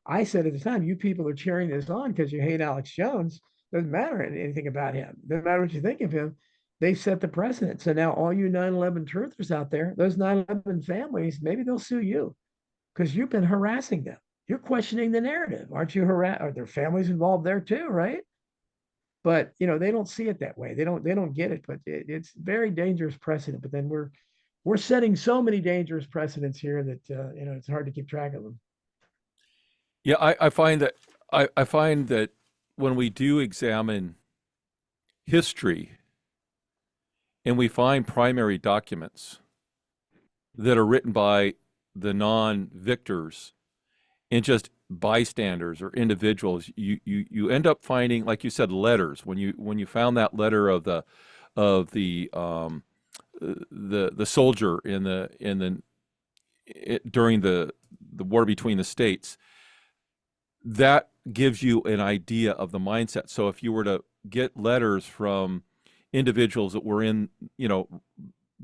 I said at the time, you people are cheering this on because you hate Alex Jones. Doesn't matter anything about him. Doesn't matter what you think of him. They set the precedent. So now all you 9/11 truthers out there, those 9/11 families, maybe they'll sue you because you've been harassing them. You're questioning the narrative. Aren't you Are their families involved there too, right? But they don't see it that way. They don't get it. But it's very dangerous precedent. But then we're setting so many dangerous precedents here that it's hard to keep track of them. Yeah, I find that I find that when we do examine history and we find primary documents that are written by the non-victors and just bystanders or individuals, you end up finding, like you said, letters. When you found that letter of the soldier during the war between the states, that gives you an idea of the mindset. So if you were to get letters from individuals that were in,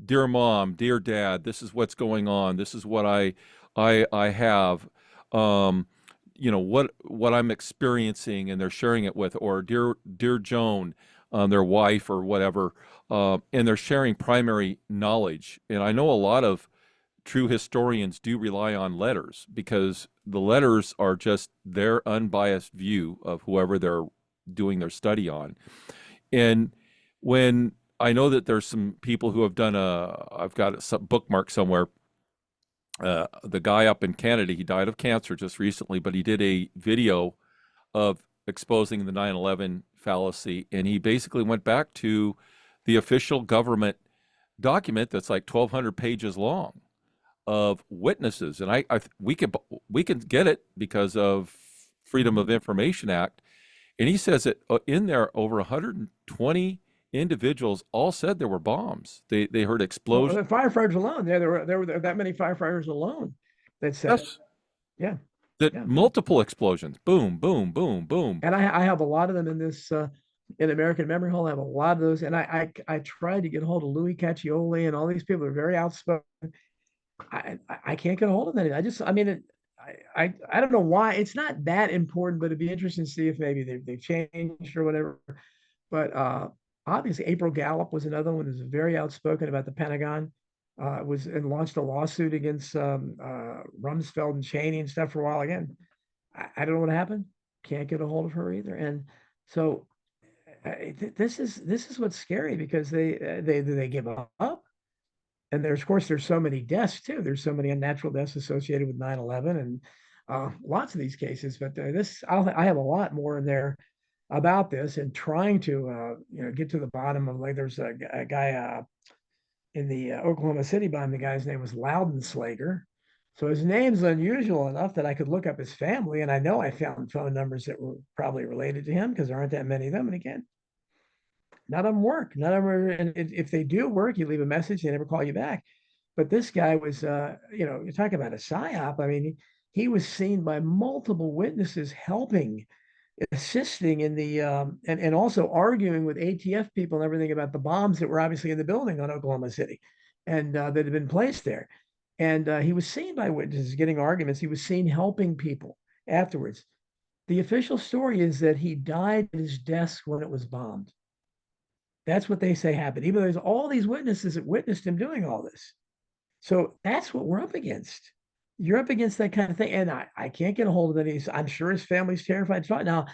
dear mom, dear dad, this is what's going on, this is what I have, what I'm experiencing, and they're sharing it with, or dear Joan, their wife or whatever, and they're sharing primary knowledge. And I know a lot of true historians do rely on letters, because the letters are just their unbiased view of whoever they're doing their study on. And when I know that there's some people who have done I've got a bookmark somewhere, the guy up in Canada, he died of cancer just recently, but he did a video of exposing the 9/11 fallacy, and he basically went back to the official government document that's like 1,200 pages long of witnesses, and we can get it because of Freedom of Information Act, and he says that in there over 120 individuals all said there were bombs. They heard explosions. Well, the firefighters alone, there were that many firefighters alone that said, yes, yeah, multiple explosions, boom, boom, boom, boom. And I have a lot of them in this in American Memory Hall. I have a lot of those, and I tried to get a hold of Louis Caccioli, and all these people are very outspoken. I can't get a hold of any. I don't know why. It's not that important, but it'd be interesting to see if maybe they've changed or whatever. But obviously, April Gallup was another one who's very outspoken about the Pentagon. Was and launched a lawsuit against Rumsfeld and Cheney and stuff for a while. Again, I don't know what happened. Can't get a hold of her either. And so this is what's scary because they give up. And there's, of course, there's so many deaths too. There's so many unnatural deaths associated with 9/11 and lots of these cases. But I have a lot more in there about this and trying to get to the bottom of, like, there's a guy in the Oklahoma City bomb. The guy's name was Loudenslager. So his name's unusual enough that I could look up his family, and I know I found phone numbers that were probably related to him because there aren't that many of them. And again, none of them work. None of them are, and if they do work, you leave a message, they never call you back. But this guy was, you're talking about a psyop. I mean, he was seen by multiple witnesses helping, assisting in the, and also arguing with ATF people and everything about the bombs that were obviously in the building on Oklahoma City and that had been placed there. And he was seen by witnesses getting arguments. He was seen helping people afterwards. The official story is that he died at his desk when it was bombed. That's what they say happened, even though there's all these witnesses that witnessed him doing all this. So that's what we're up against. You're up against that kind of thing. And I can't get a hold of it. I'm sure his family's terrified. Now,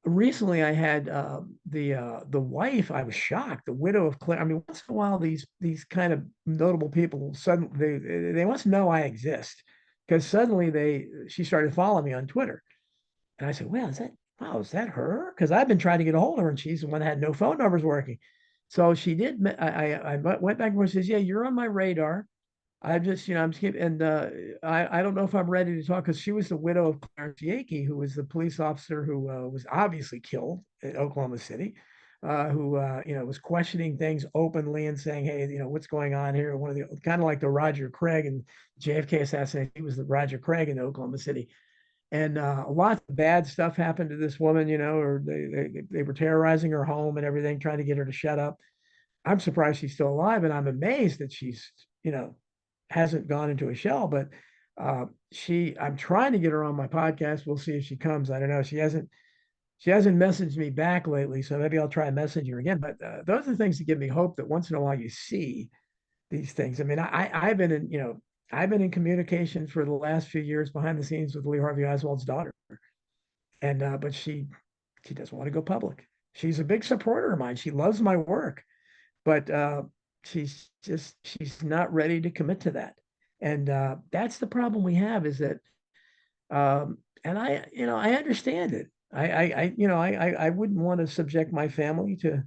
recently I had the wife. I was shocked. The widow of Claire. I mean, once in a while, these kind of notable people suddenly they must know I exist because suddenly she started following me on Twitter, and I said, "Well, is that her?" Because I've been trying to get a hold of her, and she's the one that had no phone numbers working. So she did. I went back and forth. Says, "Yeah, you're on my radar. I just, I'm skipping, and I don't know if I'm ready to talk because she was the widow of Clarence Yake, who was the police officer who was obviously killed in Oklahoma City, who was questioning things openly and saying, "Hey, what's going on here?" One of the kind of like the Roger Craig and JFK assassination. He was the Roger Craig in Oklahoma City, and lots of bad stuff happened to this woman, or they were terrorizing her home and everything, trying to get her to shut up. I'm surprised she's still alive, and I'm amazed that she's, hasn't gone into a shell. But I'm trying to get her on my podcast. We'll see if she comes. I don't know. She hasn't messaged me back lately, so maybe I'll try and message her again. But those are things that give me hope that once in a while you see these things. I mean, I've been in communication for the last few years behind the scenes with Lee Harvey Oswald's daughter, and but she doesn't want to go public. She's a big supporter of mine. She loves my work, but she's not ready to commit to that. And that's the problem we have, is that and I understand it. I wouldn't want to subject my family to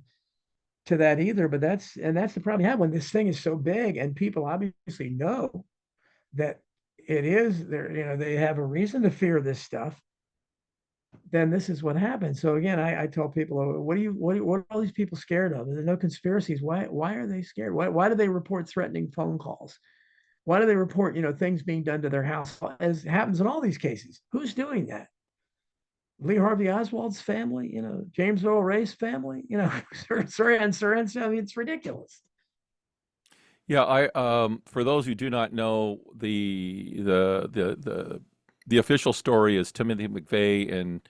that either, but that's the problem you have when this thing is so big and people obviously know that it is there. They have a reason to fear this stuff. Then this is what happens. So again, I tell people, what are all these people scared of? There's no conspiracies. Why are they scared? Why do they report threatening phone calls? Why do they report, things being done to their house, as happens in all these cases? Who's doing that? Lee Harvey Oswald's family, James Earl Ray's family, Sirens. I mean, it's ridiculous. Yeah, for those who do not know, the official story is Timothy McVeigh and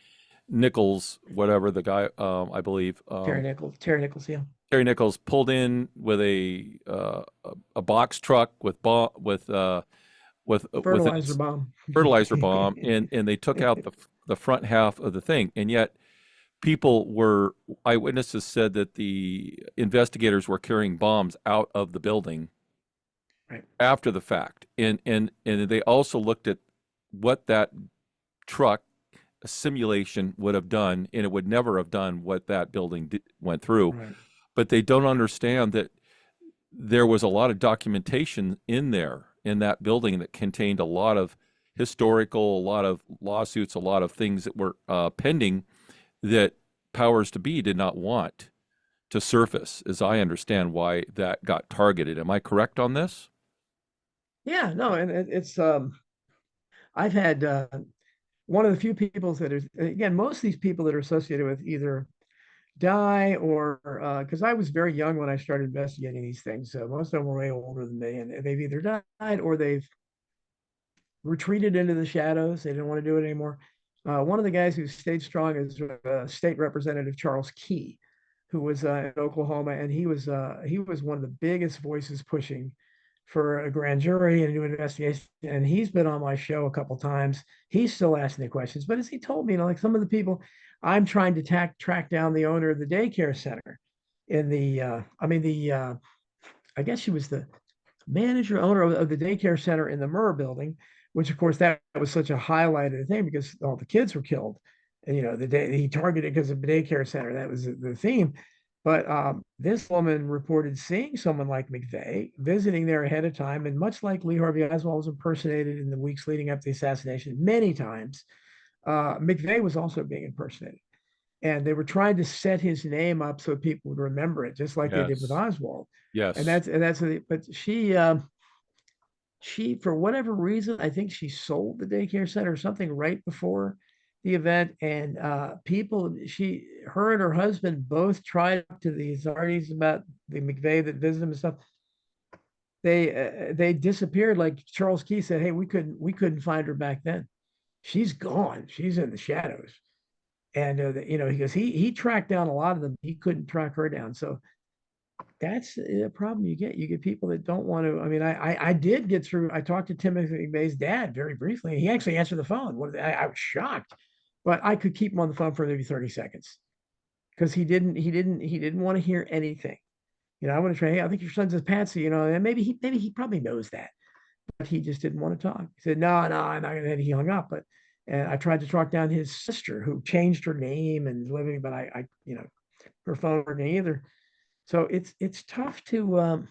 Nichols, whatever the guy, I believe, Terry Nichols, yeah. Terry Nichols pulled in with a box truck with Fertilizer its bomb. fertilizer bomb, and they took out the front half of the thing, and yet eyewitnesses said that the investigators were carrying bombs out of the building Right. after the fact, and they also looked at what that truck simulation would have done, and it would never have done what that building went through. Right. But they don't understand that there was a lot of documentation in that building that contained a lot of historical, a lot of lawsuits, a lot of things that were pending that powers to be did not want to surface, as I understand why that got targeted. Am I correct on this? Yeah, no, and it's I've had one of the few people that is, again, most of these people that are associated with either die or because I was very young when I started investigating these things, so most of them were way older than me, and they've either died or they've retreated into the shadows. They didn't want to do it anymore. One of the guys who stayed strong is State Representative Charles Key, who was in Oklahoma, and he was one of the biggest voices pushing for a grand jury and do an investigation. And he's been on my show a couple times. He's still asking the questions, but as he told me, like some of the people, I'm trying to track down the owner of the daycare center in the, I guess she was the manager owner of the daycare center in the Murrah building, which of course that was such a highlighted thing because all the kids were killed. And, the day he targeted because of the daycare center, that was the theme. But this woman reported seeing someone like McVeigh visiting there ahead of time. And much like Lee Harvey Oswald was impersonated in the weeks leading up to the assassination many times, McVeigh was also being impersonated. And they were trying to set his name up so people would remember it, just like they did with Yes. Oswald. Yes. But she, for whatever reason, I think she sold the daycare center or something right before the event. And her and her husband both tried to the authorities about the McVeigh that visited them and stuff. They disappeared. Like Charles Key said, hey, we couldn't find her back then. She's gone. She's in the shadows. And he goes, he tracked down a lot of them. He couldn't track her down. So that's the problem you get. You get people that don't want to. I mean, I did get through. I talked to Timothy McVeigh's dad very briefly. He actually answered the phone. I was shocked, but I could keep him on the phone for maybe 30 seconds because he didn't want to hear anything. I want to try. Hey, I think your son's a patsy. And maybe he probably knows that, but he just didn't want to talk. He said, no, I'm not gonna. He hung up. But and I tried to track down his sister who changed her name and living, but her phone working either. So it's tough to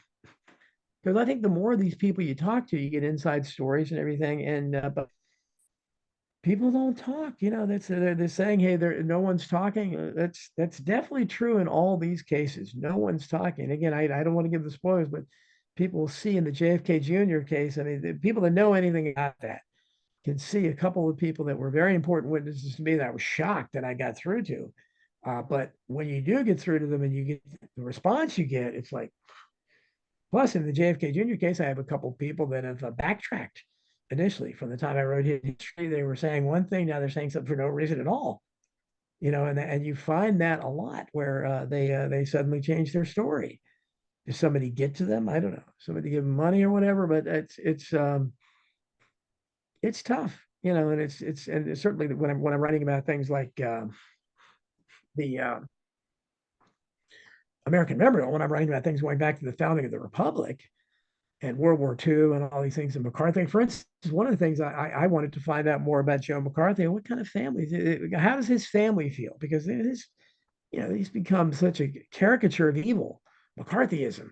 because I think the more of these people you talk to, you get inside stories and everything. And but people don't talk. They're saying, hey, no one's talking. That's definitely true in all these cases. No one's talking. Again, I don't want to give the spoilers, but people will see in the JFK Jr. case. I mean, the people that know anything about that can see a couple of people that were very important witnesses to me that I was shocked that I got through to. But when you do get through to them and you get the response you get, it's like, plus in the JFK Jr. case, I have a couple of people that have backtracked initially from the time I wrote history. They were saying one thing, now they're saying something for no reason at all. And you find that a lot where they suddenly change their story. Does somebody get to them? I don't know. Somebody give them money or whatever, but it's tough, and it's certainly when I'm writing about things like the American Memorial, when I'm writing about things going back to the founding of the Republic and World War II and all these things, and McCarthy, for instance, one of the things I wanted to find out more about Joe McCarthy and what kind of family, how does his family feel? Because he's become such a caricature of evil, McCarthyism.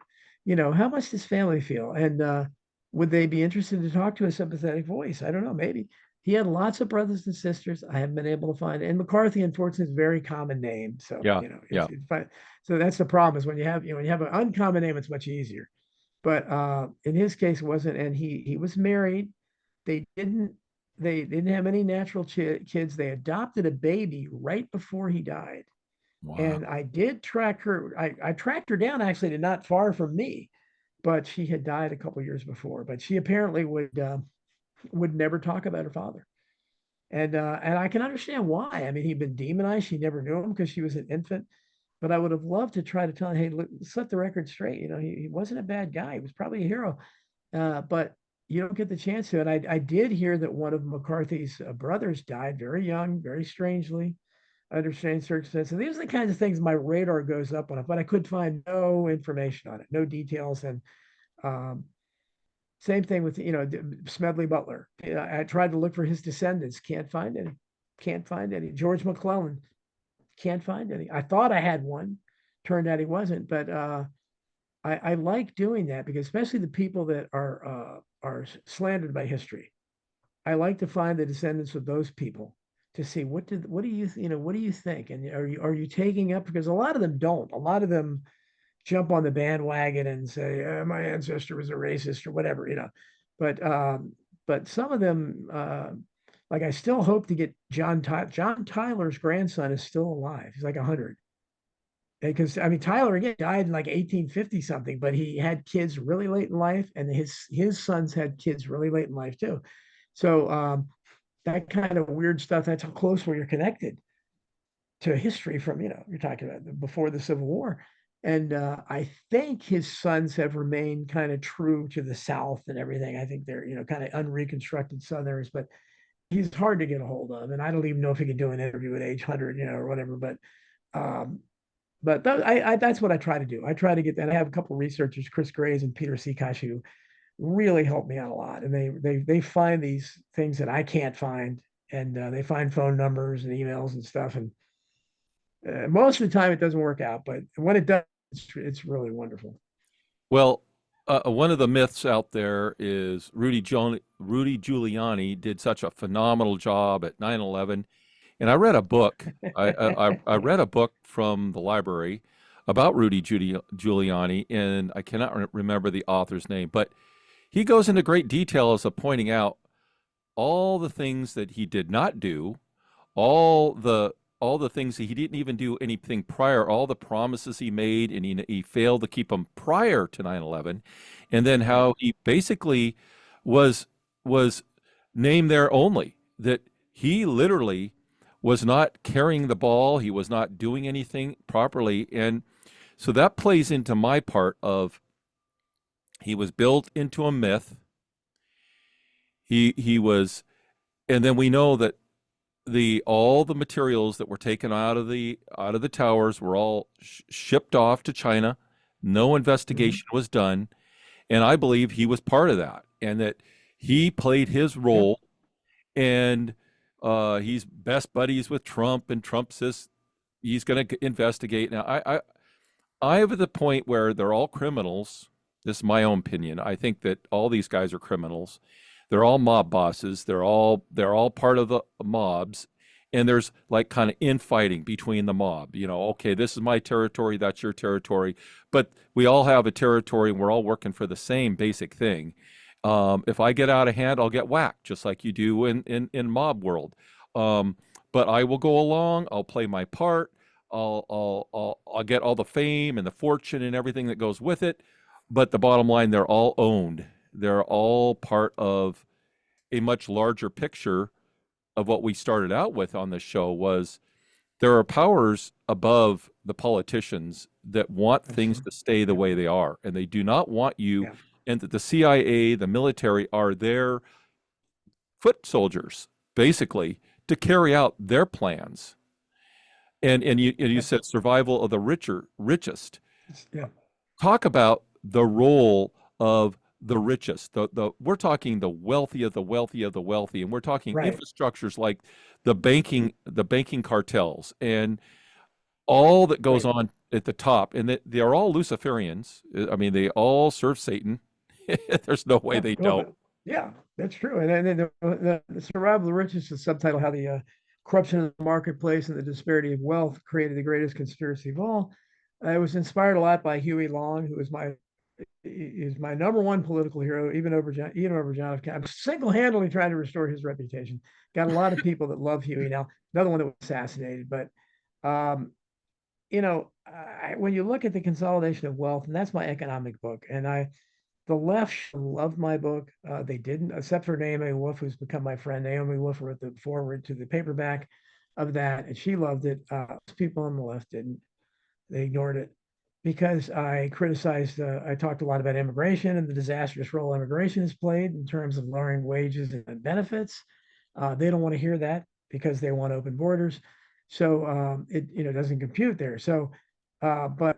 How much does family feel? And would they be interested to talk to a sympathetic voice? I don't know, maybe. He had lots of brothers and sisters. I haven't been able to find it. And McCarthy, unfortunately, is a very common name. So, Yeah. Yeah. So that's the problem is when you have an uncommon name, it's much easier. But in his case, it wasn't. And he was married. They didn't have any natural kids. They adopted a baby right before he died. Wow. And I did track her. I tracked her down actually to not far from me, but she had died a couple years before. But she apparently would never talk about her father. And I can understand why. I mean, he'd been demonized. She never knew him because she was an infant. But I would have loved to try to tell him, hey, look, set the record straight. He wasn't a bad guy. He was probably a hero. But you don't get the chance to. And I did hear that one of McCarthy's brothers died very young, very strangely, under strange circumstances. And these are the kinds of things my radar goes up on it, but I could find no information on it, no details. And um, same thing with, Smedley Butler. I tried to look for his descendants. Can't find any. Can't find any. George McClellan. Can't find any. I thought I had one. Turned out he wasn't. But I like doing that because especially the people that are slandered by history. I like to find the descendants of those people to see what do you think? And are you taking up, because a lot of them don't. A lot of them jump on the bandwagon and say, my ancestor was a racist or whatever, But some of them, like I still hope to get John Tyler's grandson is still alive. He's like 100. Because I mean, Tyler again died in like 1850 something, but he had kids really late in life, and his sons had kids really late in life too. So that kind of weird stuff. That's how close we are connected to history from, you're talking about before the Civil War. And I think his sons have remained kind of true to the South and everything. I think they're, kind of unreconstructed Southerners, but he's hard to get a hold of. And I don't even know if he could do an interview at age 100, or whatever. Um, that's what I try to do. I try to get that. I have a couple of researchers, Chris Grays and Peter Sikash, who really help me out a lot. And they find these things that I can't find, and they find phone numbers and emails and stuff. And most of the time, it doesn't work out, but when it does, it's really wonderful. Well, one of the myths out there is Rudy Giuliani did such a phenomenal job at 9/11. And I read a book. I read a book from the library about Giuliani, and I cannot remember the author's name, but he goes into great details of pointing out all the things that he did not do, all the things that he didn't even do anything prior, all the promises he made, and he failed to keep them prior to 9/11, and then Yeah. how he basically was named there only, that he literally was not carrying the ball, he was not doing anything properly. And so that plays into my part of, he was built into a myth. He was, and then we know that all the materials that were taken out of the towers were all shipped off to China. No Mhm. investigation was done, and I believe he was part of that, and that he played his Yeah. role. And he's best buddies with Trump, and Trump says he's going to investigate. Now, I have the point where they're all criminals. This is my own opinion. I think that all these guys are criminals. They're all mob bosses. They're all part of the mobs, and there's like kind of infighting between the mob. Okay, this is my territory, that's your territory, but we all have a territory, and we're all working for the same basic thing. If I get out of hand, I'll get whacked, just like you do in mob world. Um, but I will go along. I'll play my part. I'll get all the fame and the fortune and everything that goes with it. But the bottom line, they're all owned. They're all part of a much larger picture of what we started out with on this show. Was there are powers above the politicians that want That's things true. to stay the Yeah. way they are, and they do not want you, Yeah. and that the CIA, the military, are their foot soldiers, basically, to carry out their plans. And you That's, said survival of the richest. yeah. Talk about the role of the richest. The we're talking the wealthy of the wealthy of the wealthy, and we're talking Right. infrastructures like the banking cartels and all that goes Right. on at the top, and they are all Luciferians. I mean, they all serve Satan. There's no way Yeah. they Well, don't. yeah, that's true. And then the survival of the richest is subtitle how the corruption of the marketplace and the disparity of wealth created the greatest conspiracy of all. I was inspired a lot by Huey Long, who is my number one political hero, even over John F. Kennedy. I'm single-handedly trying to restore his reputation. Got a lot of people that love Huey now. Another one that was assassinated, but um, when you look at the consolidation of wealth, and that's my economic book, and the left loved my book. They didn't, except for Naomi Wolf, who's become my friend. Naomi Wolf wrote the foreword to the paperback of that, and she loved it. People on the left didn't. They ignored it because I criticized. I talked a lot about immigration and the disastrous role immigration has played in terms of lowering wages and benefits. They don't want to hear that because they want open borders. So it doesn't compute there. So, but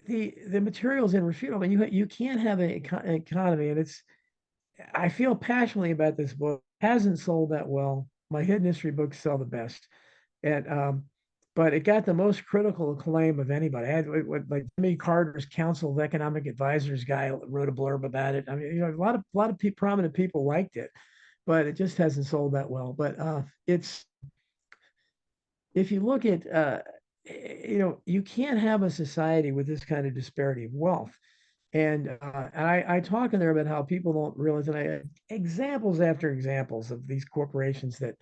the materials irrefutable. And you can't have an economy, and it's. I feel passionately about this book. It hasn't sold that well. My hidden history books sell the best, and but it got the most critical acclaim of anybody. I had like Jimmy Carter's Council of Economic Advisors guy wrote a blurb about it. I mean, a lot of prominent people liked it, but it just hasn't sold that well. But it's if you look at you can't have a society with this kind of disparity of wealth. And I talk in there about how people don't realize, and I examples after examples of these corporations that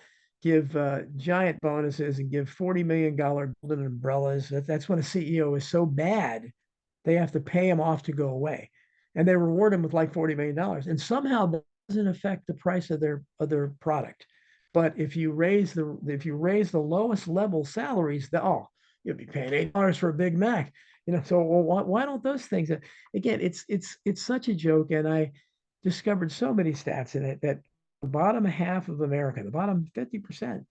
give giant bonuses and give $40 million golden umbrellas. That's when a CEO is so bad they have to pay him off to go away, and they reward him with like $40 million, and somehow that doesn't affect the price of their product. But if you raise the lowest level salaries, you'll be paying $8 for a Big Mac. So well, why don't those things? Again, it's such a joke, and I discovered so many stats in it that the bottom half of America, the bottom 50%,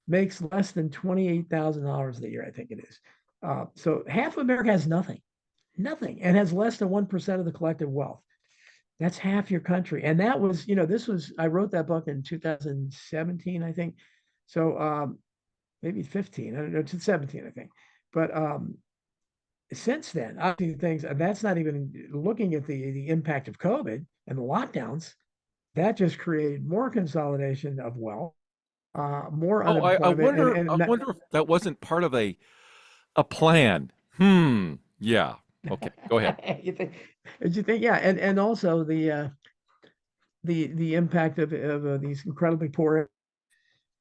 makes less than $28,000 a year, I think it is. So half of America has nothing, and has less than 1% of the collective wealth. That's half your country. And that was, I wrote that book in 2017, I think. So maybe 15, I don't know, 17, I think. But since then, I've seen things, that's not even looking at the impact of COVID and the lockdowns. That just created more consolidation of wealth, more Oh, I unemployment, wonder. I wonder if that wasn't part of a plan. Yeah. Okay. Go ahead. you think, you think, yeah, and also the impact of these incredibly poor.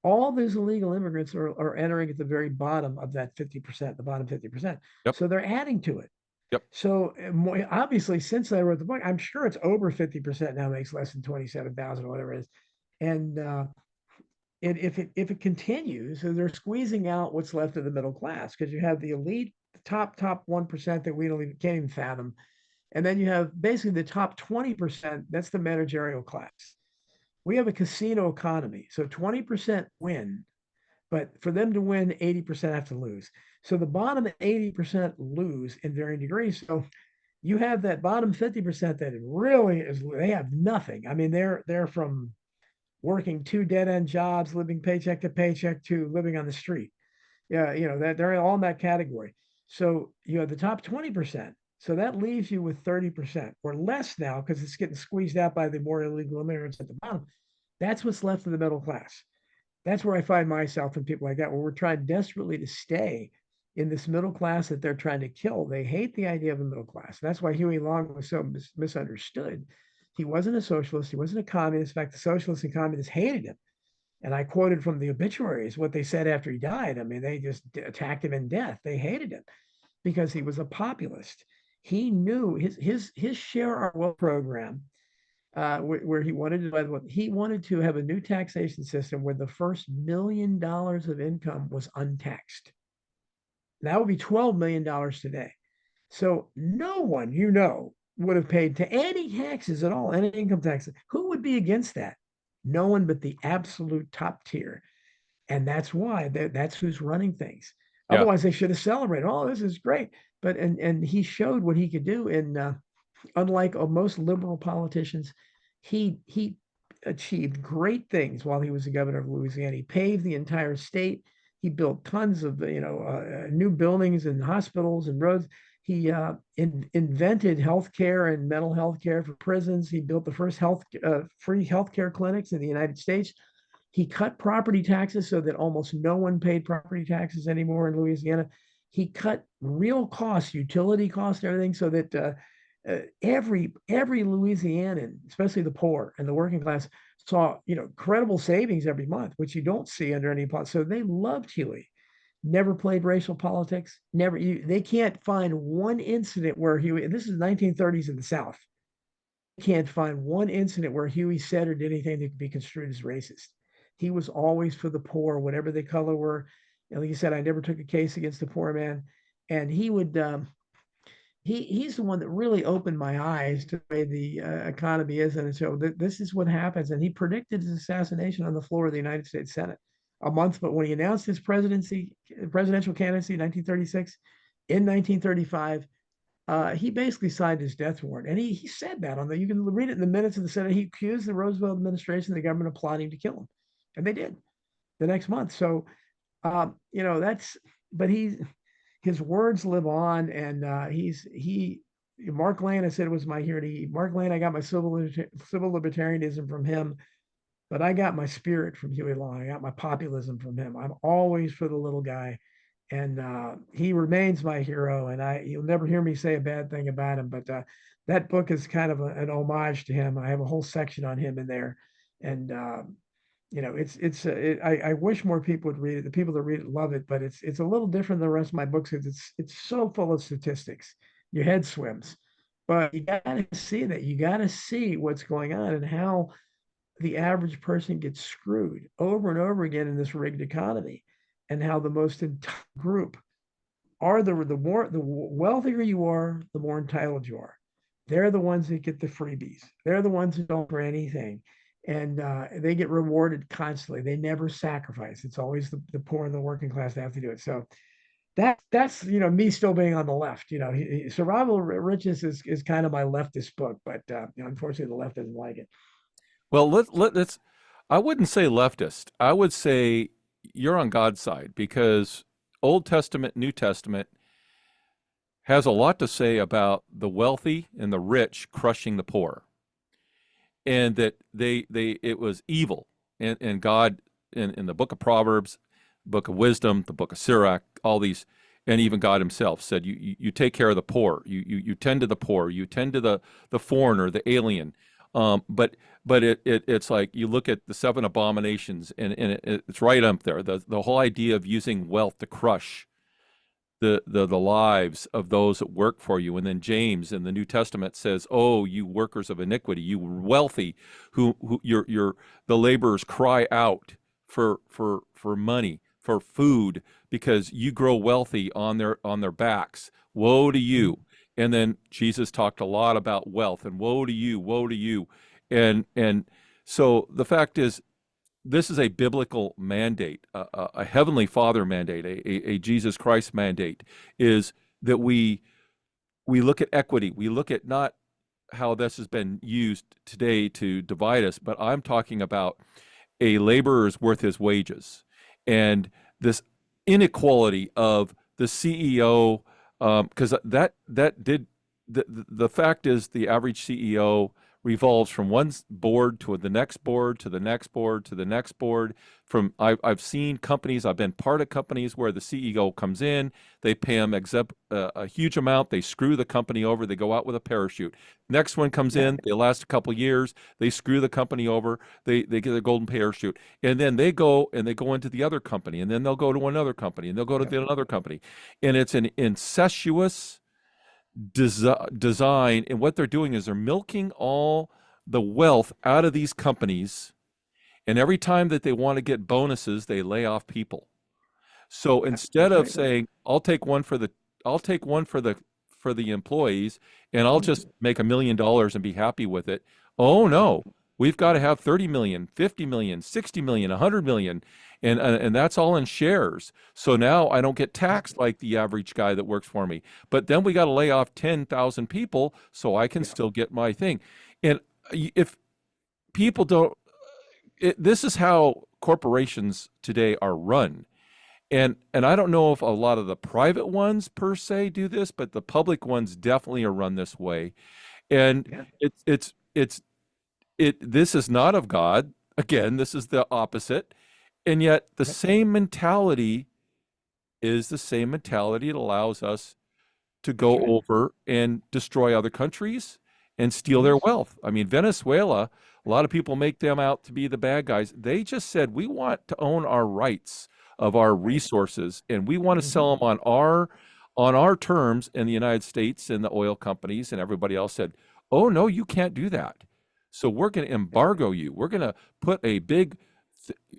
All these illegal immigrants are entering at the very bottom of that 50%, the bottom 50%. Yep. So they're adding to it. Yep. So obviously, since I wrote the book, I'm sure it's over 50% now makes less than 27,000 or whatever it is. And if it continues, so they're squeezing out what's left of the middle class, because you have the elite, the top 1% that we can't even fathom, and then you have basically the top 20%. That's the managerial class. We have a casino economy, so 20% win, but for them to win, 80% have to lose. So the bottom 80% lose in varying degrees. So you have that bottom 50% that really is, they have nothing. I mean, they're from working 2 dead-end jobs, living paycheck to paycheck, to living on the street. Yeah, that they're all in that category. So you have the top 20%. So that leaves you with 30% or less now, because it's getting squeezed out by the more illegal immigrants at the bottom. That's what's left of the middle class. That's where I find myself and people like that, where we're trying desperately to stay in this middle class that they're trying to kill. They hate the idea of a middle class. That's why Huey Long was so misunderstood. He wasn't a socialist. He wasn't a communist. In fact, the socialists and communists hated him. And I quoted from the obituaries what they said after he died. I mean, they just attacked him in death. They hated him because he was a populist. He knew his share our wealth program, where he wanted to have a new taxation system where the first $1 million of income was untaxed. That would be $12 million today. So no one, would have paid to any taxes at all, any income taxes. Who would be against that? No one but the absolute top tier. And that's why that's who's running things. Yeah. Otherwise, they should have celebrated. Oh, this is great. But and he showed what he could do. And unlike most liberal politicians, he achieved great things while he was the governor of Louisiana. He paved the entire state. He built tons of new buildings and hospitals and roads. He invented health care and mental health care for prisons. He built the first free healthcare clinics in the United States. He cut property taxes so that almost no one paid property taxes anymore in Louisiana. He cut real costs, utility costs, everything, so that every Louisianan, especially the poor and the working class, saw credible savings every month, which you don't see under any policy. So they loved Huey. Never played racial politics. Never. They can't find one incident where Huey. This is 1930s in the South. Can't find one incident where Huey said or did anything that could be construed as racist. He was always for the poor, whatever the color were. And like you said, I never took a case against a poor man. And he would he's the one that really opened my eyes to the way the economy is. And so this is what happens. And he predicted his assassination on the floor of the United States Senate a month. But when he announced his presidential candidacy in 1936, in 1935, he basically signed his death warrant. And he said that you can read it in the minutes of the Senate. He accused the Roosevelt administration, the government, of plotting to kill him. And they did the next month. So, but his words live on, and Mark Lane, I said, was my hero. Mark Lane, I got my civil libertarianism from him, but I got my spirit from Huey Long. I got my populism from him. I'm always for the little guy, and he remains my hero. And you'll never hear me say a bad thing about him. But that book is kind of an homage to him. I have a whole section on him in there, and I wish more people would read it. The people that read it love it, but it's a little different than the rest of my books because it's so full of statistics. Your head swims, but you gotta see that. You gotta see what's going on and how the average person gets screwed over and over again in this rigged economy, and how the most entire group are the wealthier you are, the more entitled you are. They're the ones that get the freebies. They're the ones who don't for anything, and they get rewarded constantly. They never sacrifice. It's always the poor and the working class that have to do it. So that's me still being on the left. Survival of Riches is kind of my leftist book, but unfortunately the left doesn't like it. Well, let's, I wouldn't say leftist. I would say you're on God's side because Old Testament, New Testament has a lot to say about the wealthy and the rich crushing the poor, and that it was evil. And God in the book of Proverbs, book of wisdom, the book of Sirach, all these, and even God himself said, you take care of the poor, you tend to the poor, you tend to the foreigner, the alien. But it's like you look at the seven abominations, and it's right up there. The whole idea of using wealth to crush the lives of those that work for you. And then James in the New Testament says, "Oh, you workers of iniquity, you wealthy, who the laborers cry out for money, for food, because you grow wealthy on their backs. Woe to you." And then Jesus talked a lot about wealth and woe to you, woe to you. And so the fact is, this is a biblical mandate, a heavenly Father mandate, a Jesus Christ mandate, is that we look at equity. We look at not how this has been used today to divide us, but I'm talking about a laborer is worth his wages, and this inequality of the CEO, because the fact is the average CEO revolves from one board to the next board to the next board to the next board. I've seen companies, I've been part of companies where the CEO comes in, they pay him a huge amount, they screw the company over, they go out with a parachute. Next one comes in, they last a couple of years, they screw the company over, they get a golden parachute, and then they go into the other company, and then they'll go to another company, and they'll go to another company, and it's an incestuous design. And what they're doing is they're milking all the wealth out of these companies, and every time that they want to get bonuses, they lay off people. So instead of saying, I'll take one for the employees, and I'll just make $1 million and be happy with it. Oh no, we've got to have 30 million, 50 million, 60 million, 100 million, and that's all in shares. So now I don't get taxed like the average guy that works for me. But then we got to lay off 10,000 people so I can still get my thing. And if people don't, this is how corporations today are run. And I don't know if a lot of the private ones per se do this, but the public ones definitely are run this way. And this is not of God. Again, this is the opposite. And yet the same mentality is the same mentality that allows us to go over and destroy other countries and steal their wealth. I mean, Venezuela, a lot of people make them out to be the bad guys. They just said, we want to own our rights of our resources, and we want to sell them on our terms in the United States. And the oil companies and everybody else said, oh no, you can't do that. So we're going to embargo you. We're going to put a big,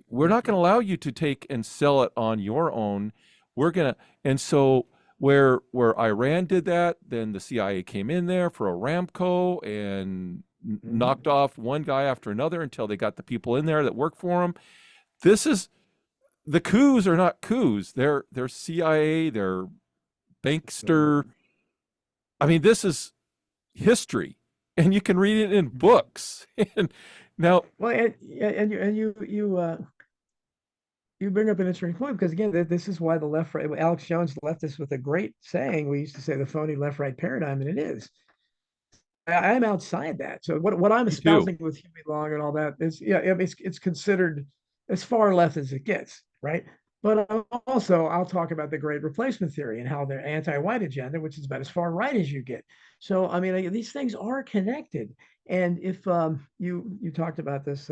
we're not going to allow you to take and sell it on your own. We're going to, and so where Iran did that, then the CIA came in there for Aramco and knocked off one guy after another until they got the people in there that work for them. The coups are not coups. They're CIA, they're bankster. I mean, this is history, and you can read it in books. And now, well, you bring up an interesting point, because again, this is why the left right. Alex Jones left us with a great saying. We used to say the phony left right paradigm, and it is. I'm outside that. So what I'm espousing with Huey Long and all that is, it's considered as far left as it gets, right? But also, I'll talk about the Great Replacement theory and how they're anti-white agenda, which is about as far right as you get. So I mean, these things are connected. And if you talked about this,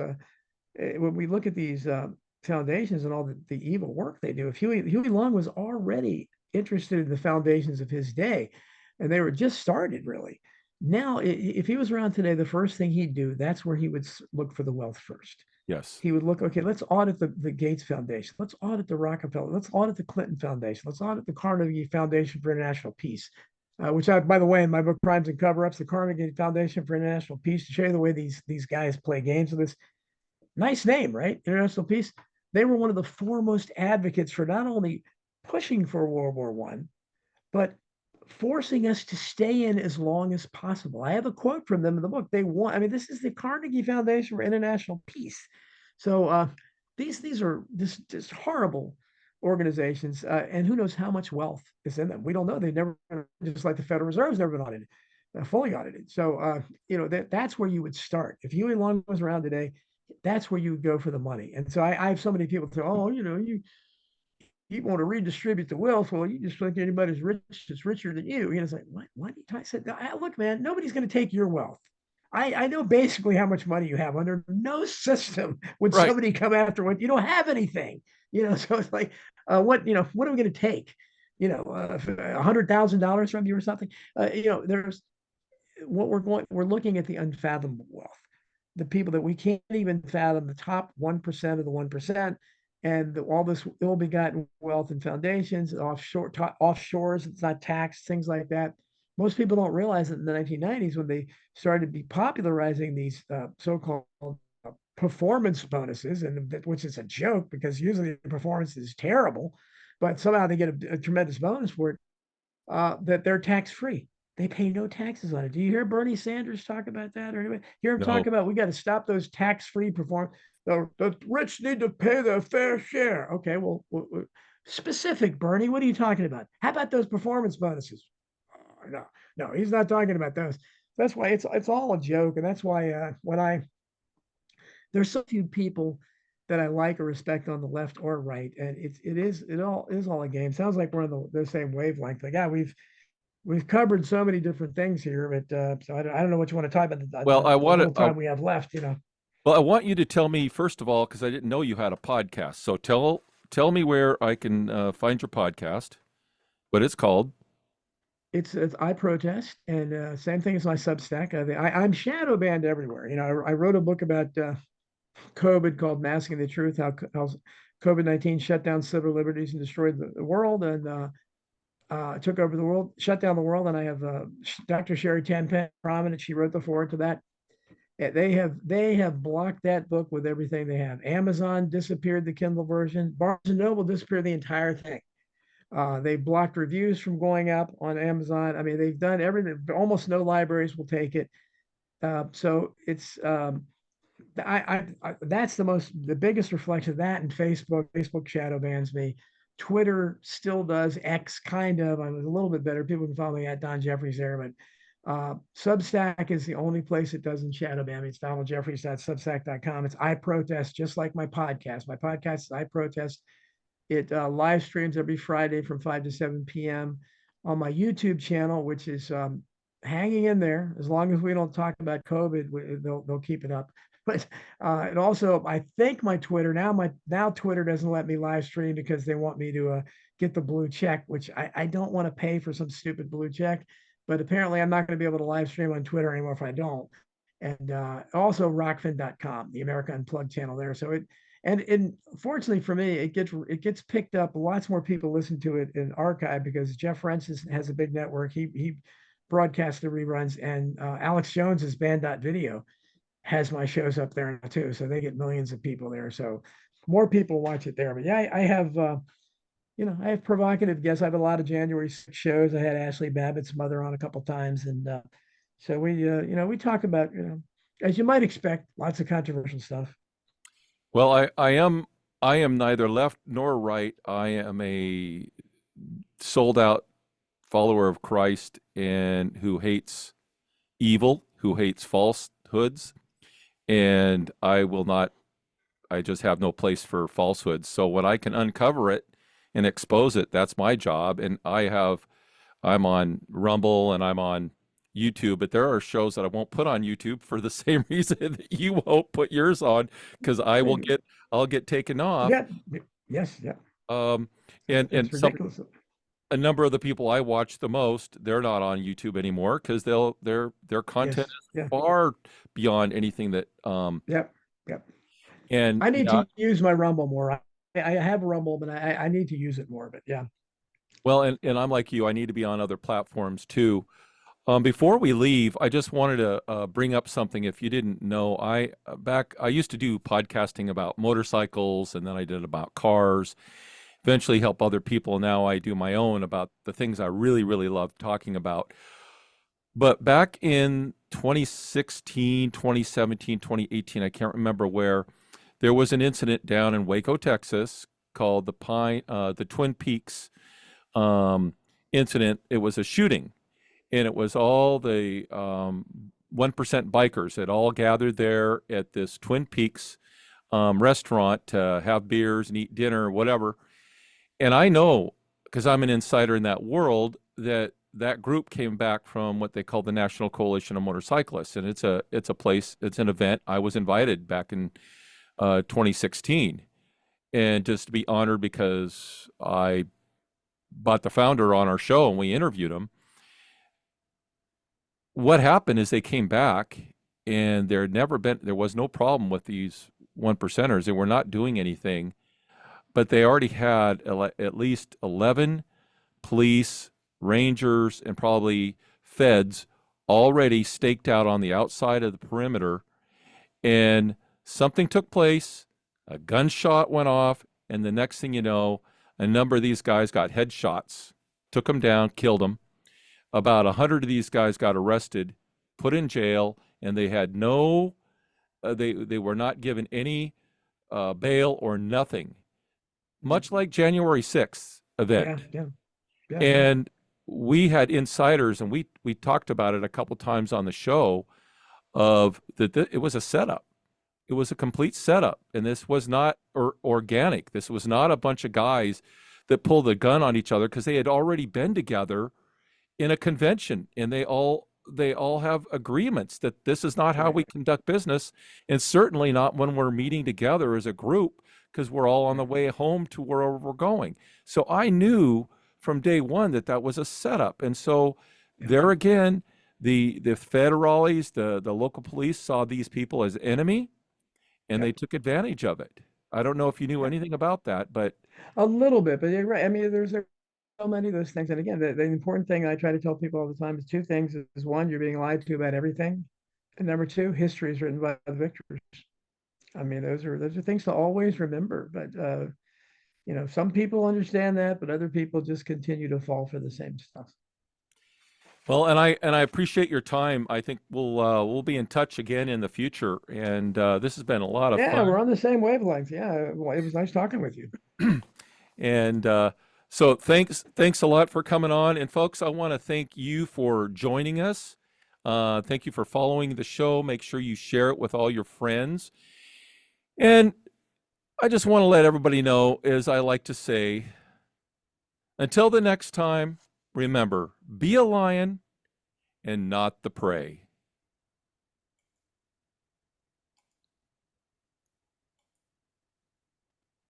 when we look at these foundations and all the evil work they do, if Huey Long was already interested in the foundations of his day, and they were just started really. Now, if he was around today, the first thing he'd do, that's where he would look for the wealth first. Yes. He would look, okay, let's audit the Gates Foundation. Let's audit the Rockefeller. Let's audit the Clinton Foundation. Let's audit the Carnegie Foundation for International Peace, which I, by the way, in my book, Crimes and Cover-Ups, the Carnegie Foundation for International Peace, to show you the way these guys play games with this. Nice name, right? International Peace. They were one of the foremost advocates for not only pushing for World War One, but forcing us to stay in as long as possible. I have a quote from them in the book. They want, I mean, this is the Carnegie Foundation for International Peace. So these are just horrible organizations, and who knows how much wealth is in them. We don't know. They've never, just like the Federal Reserve's never been audited, fully audited. So that's where you would start. If Huey Long was around today, that's where you would go for the money. And so I have so many people say, oh, you want to redistribute the wealth. Well, you just think anybody's rich is richer than you. It's like, what? I said, look, man, nobody's going to take your wealth. I know basically how much money you have. Under no system would Right. somebody come after what you don't have anything. So it's like, what are we going to take? $100,000 from you or something. There's what we're looking at the unfathomable wealth, the people that we can't even fathom, the top 1% of the 1%, and all this ill-begotten wealth and foundations, offshores, it's not taxed, things like that. Most people don't realize that in the 1990s, when they started to be popularizing these so-called performance bonuses, and which is a joke because usually the performance is terrible, but somehow they get a tremendous bonus for it, that they're tax-free. They pay no taxes on it. Do you hear Bernie Sanders talk about that? Or anybody hear him No. talk about we got to stop those tax-free performance? The rich need to pay their fair share. Okay, well, specific, Bernie. What are you talking about? How about those performance bonuses? No, he's not talking about those. That's why it's all a joke, and that's why there's so few people that I like or respect on the left or right, and it all is all a game. Sounds like we're on the same wavelength. Like, yeah, we've covered so many different things here, but so I don't know what you want to talk about Well, the little time we have left. Well, I want you to tell me first of all, because I didn't know you had a podcast. So tell me where I can find your podcast, what it's called. It's I protest, and same thing as my Substack. I'm shadow banned everywhere. I wrote a book about COVID called "Masking the Truth," how COVID-19 shut down civil liberties and destroyed the world, and took over the world, shut down the world. And I have Dr. Sherry Tenpenny, prominent. She wrote the foreword to that. They have blocked that book with everything they have. Amazon disappeared the Kindle version. Barnes and Noble disappeared the entire thing. They blocked reviews from going up on Amazon. I mean, they've done everything. Almost no libraries will take it. So it's that's the biggest reflection of that. And Facebook shadow bans me. Twitter still does. X kind of. I was a little bit better. People can follow me at Don Jeffries there, but Substack is the only place it doesn't shadow ban me. It's donaldjeffries.substack.com. It's I protest, just like my podcast. My podcast is I protest. It live streams every Friday from 5 to 7 p.m. on my YouTube channel, which is hanging in there. As long as we don't talk about COVID, they'll keep it up. But and also, I think my Twitter now Twitter doesn't let me live stream because they want me to get the blue check, which I don't want to pay for some stupid blue check. But apparently, I'm not going to be able to live stream on Twitter anymore if I don't. And also rockfin.com, the America Unplugged channel there. So and fortunately for me, it gets picked up. Lots more people listen to it in archive because Jeff Rensis has a big network. He broadcasts the reruns, and Alex Jones's Band.video has my shows up there now too. So they get millions of people there. So more people watch it there. But yeah, I have I have provocative guests. I have a lot of January 6 shows. I had Ashley Babbitt's mother on a couple times, and so we talk about as you might expect, lots of controversial stuff. Well, I am neither left nor right. I am a sold out follower of Christ and who hates evil, who hates falsehoods, and I just have no place for falsehoods. So when I can uncover it and expose it, that's my job. And I'm on Rumble and I'm on YouTube, but there are shows that I won't put on YouTube for the same reason that you won't put yours on, because I'll get taken off. Yeah. Yes. Yeah. Um, and It's ridiculous. A number of the people I watch the most, they're not on YouTube anymore because their content Yes. Yeah. is far beyond anything that Yep. Yep. And I need yeah, to use my Rumble more. I have Rumble, but I need to use it more. But yeah, well, and I'm like you, I need to be on other platforms too. Before we leave, I just wanted to bring up something. If you didn't know, I used to do podcasting about motorcycles, and then I did about cars. Eventually, help other people. Now I do my own about the things I really, really love talking about. But back in 2016, 2017, 2018, I can't remember where, there was an incident down in Waco, Texas, called the Twin Peaks incident. It was a shooting, and it was all the 1% bikers that all gathered there at this Twin Peaks restaurant to have beers and eat dinner or whatever. And I know, because I'm an insider in that world, that that group came back from what they call the National Coalition of Motorcyclists, and it's a place, it's an event. I was invited back in 2016, and just to be honored because I brought the founder on our show and we interviewed him. What happened is they came back, and there was no problem with these one percenters. They were not doing anything, but they already had at least 11 police, rangers, and probably feds already staked out on the outside of the perimeter. And something took place, a gunshot went off, and the next thing you know, a number of these guys got headshots, took them down, killed them. About 100 of these guys got arrested, put in jail, and they had no, they were not given any bail or nothing, much like January 6th event. yeah. And we had insiders, and we talked about it a couple times on the show, of that it was a setup. It was a complete setup, and this was not organic. This was not a bunch of guys that pulled a gun on each other, because they had already been together in a convention, and they all have agreements that this is not how we conduct business, and certainly not when we're meeting together as a group, because we're all on the way home to wherever we're going. So I knew from day one that that was a setup, and so there again, the federales, the local police saw these people as enemy, and they took advantage of it. I don't know if you knew anything about that, but A little bit, but you're right. I mean, there's so many of those things. And again, the important thing I try to tell people all the time is two things: is one, you're being lied to about everything, and number two, history is written by the victors. I mean, those are things to always remember. But some people understand that, but other people just continue to fall for the same stuff. well, and I appreciate your time. I think we'll be in touch again in the future, and this has been a lot of Yeah, fun. we're on the same wavelength. Yeah, well, it was nice talking with you. And so thanks a lot for coming on. And folks, I want to thank you for joining us. Thank you for following the show. Make sure you share it with all your friends. And I just want to let everybody know, as I like to say, until the next time, remember, be a lion and not the prey.